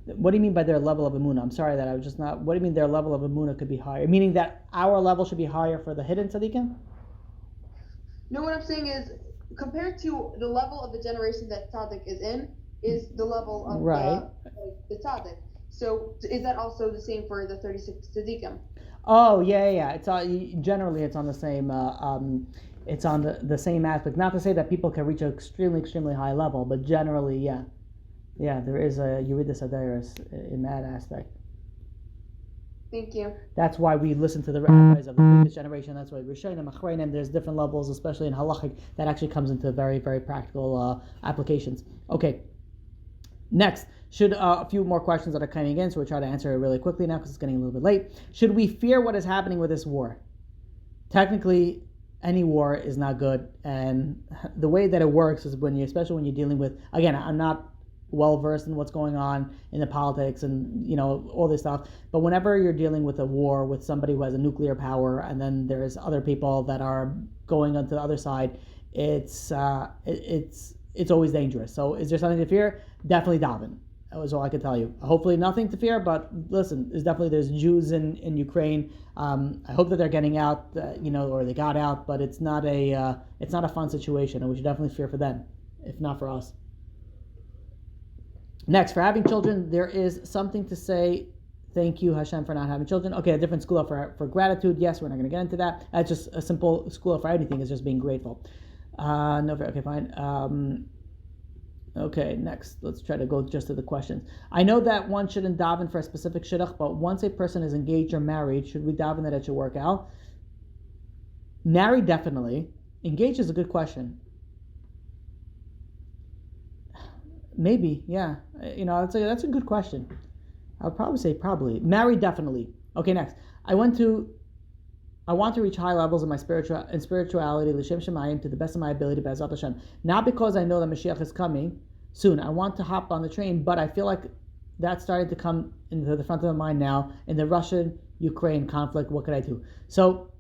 [SPEAKER 1] What do you mean by their level of Emunah? I'm sorry that I was just not. What do you mean their level of Emunah could be higher? Meaning that our level should be higher for the hidden tzaddikim?
[SPEAKER 3] No, what I'm saying is compared to the level of the generation that tzaddik is in is the level of the tzaddik. So is that also the same for the 36 tzaddikim?
[SPEAKER 1] Oh yeah. It's generally it's on the same. It's on the same aspect. Not to say that people can reach an extremely high level, but generally, yeah, there is a Yuridus Adaris in that aspect.
[SPEAKER 3] Thank you.
[SPEAKER 1] That's why we listen to the rabbis of the previous generation. That's why Rishonim, Achronim. There's different levels, especially in halachic, that actually comes into very practical applications. Okay. Next, should a few more questions that are coming in, so we'll try to answer it really quickly now because it's getting a little bit late. Should we fear what is happening with this war? Technically, any war is not good, and the way that it works is especially when you're dealing with, again, I'm not well versed in what's going on in the politics and all this stuff, but whenever you're dealing with a war with somebody who has a nuclear power, and then there's other people that are going onto the other side, it's always dangerous. So is there something to fear? Definitely daven. That was all I could tell you. Hopefully nothing to fear, but listen, there's Jews in Ukraine. I hope that they're getting out, or they got out, but it's not a fun situation, and we should definitely fear for them, if not for us. Next, for having children, there is something to say. Thank you, Hashem, for not having children. Okay, a different school for gratitude. Yes, we're not going to get into that. That's just a simple school for anything. It's just being grateful. Okay, fine. Okay, next. Let's try to go just to the questions. I know that one shouldn't daven for a specific shidduch, but once a person is engaged or married, should we daven that it should work out? Married, definitely. Engaged is a good question. Maybe, yeah. That's a good question. I would probably say probably. Married, definitely. Okay, next. I want to reach high levels of my spirituality, l'shem shemayim, to the best of my ability, Be'ezrat Hashem. Not because I know that Mashiach is coming soon. I want to hop on the train, but I feel like that's starting to come into the front of my mind now in the Russian-Ukraine conflict. What could I do? So,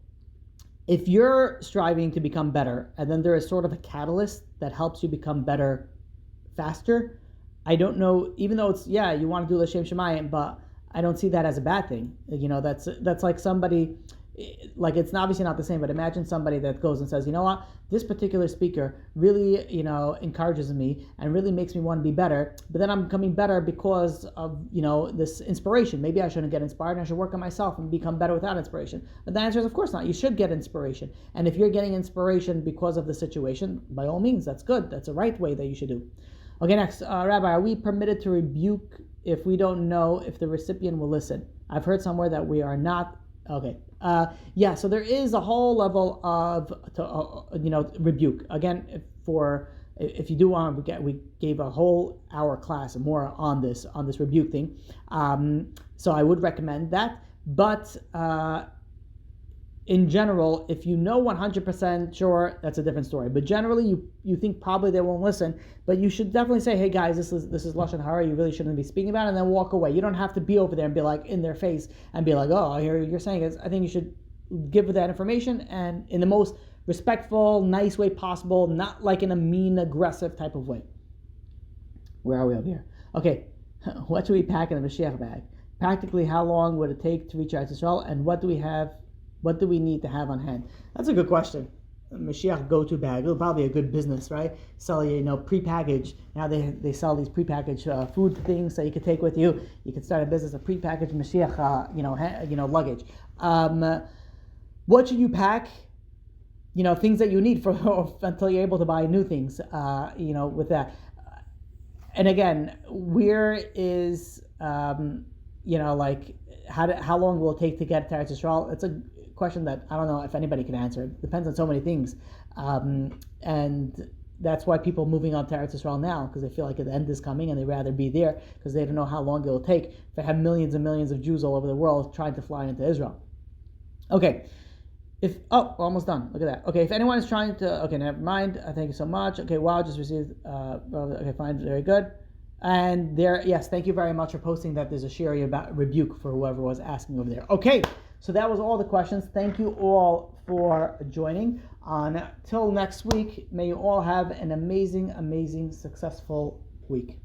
[SPEAKER 1] if you're striving to become better, and then there is sort of a catalyst that helps you become better faster, I don't know, even though it's, you want to do l'shem shemayim, but I don't see that as a bad thing. That's like somebody, like it's obviously not the same, but imagine somebody that goes and says, you know what, this particular speaker really, encourages me and really makes me want to be better, but then I'm becoming better because of, this inspiration. Maybe I shouldn't get inspired and I should work on myself and become better without inspiration. But the answer is, of course not. You should get inspiration. And if you're getting inspiration because of the situation, by all means, that's good. That's the right way that you should do. Okay, next. Rabbi, are we permitted to rebuke if we don't know if the recipient will listen? I've heard somewhere that we are not. Okay. So there is a whole level of rebuke. Again, if you do want, we gave a whole hour class and more on this rebuke thing. So I would recommend that. But in general, if you know 100% sure, that's a different story. But generally, you think probably they won't listen, but you should definitely say, hey guys, this is Lashon Hara, you really shouldn't be speaking about it, and then walk away. You don't have to be over there and be like in their face and be like, oh, I hear you're saying it. I think you should give that information and in the most respectful, nice way possible, not like in a mean, aggressive type of way. Where are we over here? Okay, what should we pack in the Mashiach bag? Practically, how long would it take to reach Eretz Yisrael, and what do we need to have on hand? That's a good question. Mashiach go-to bag. It'll probably be a good business, right? Sell prepackaged. Now they sell these prepackaged food things that you could take with you. You could start a business of prepackaged Mashiach, luggage. What should you pack? Things that you need for until you're able to buy new things. With that. And again, where is how long will it take to get to Eretz Yisrael? It's a question that I don't know if anybody can answer. It depends on so many things, and that's why people are moving on to Eretz Yisrael now, because they feel like the end is coming and they'd rather be there because they don't know how long it will take. If they have millions and millions of Jews all over the world trying to fly into Israel. Okay, we're almost done. Look at that. Okay, if anyone is trying to, never mind. Thank you so much. Okay, wow, just received. Okay, fine, very good. And yes, thank you very much for posting that there's a shiri about rebuke for whoever was asking over there. Okay, so that was all the questions. Thank you all for joining. Until next week, may you all have an amazing, amazing, successful week.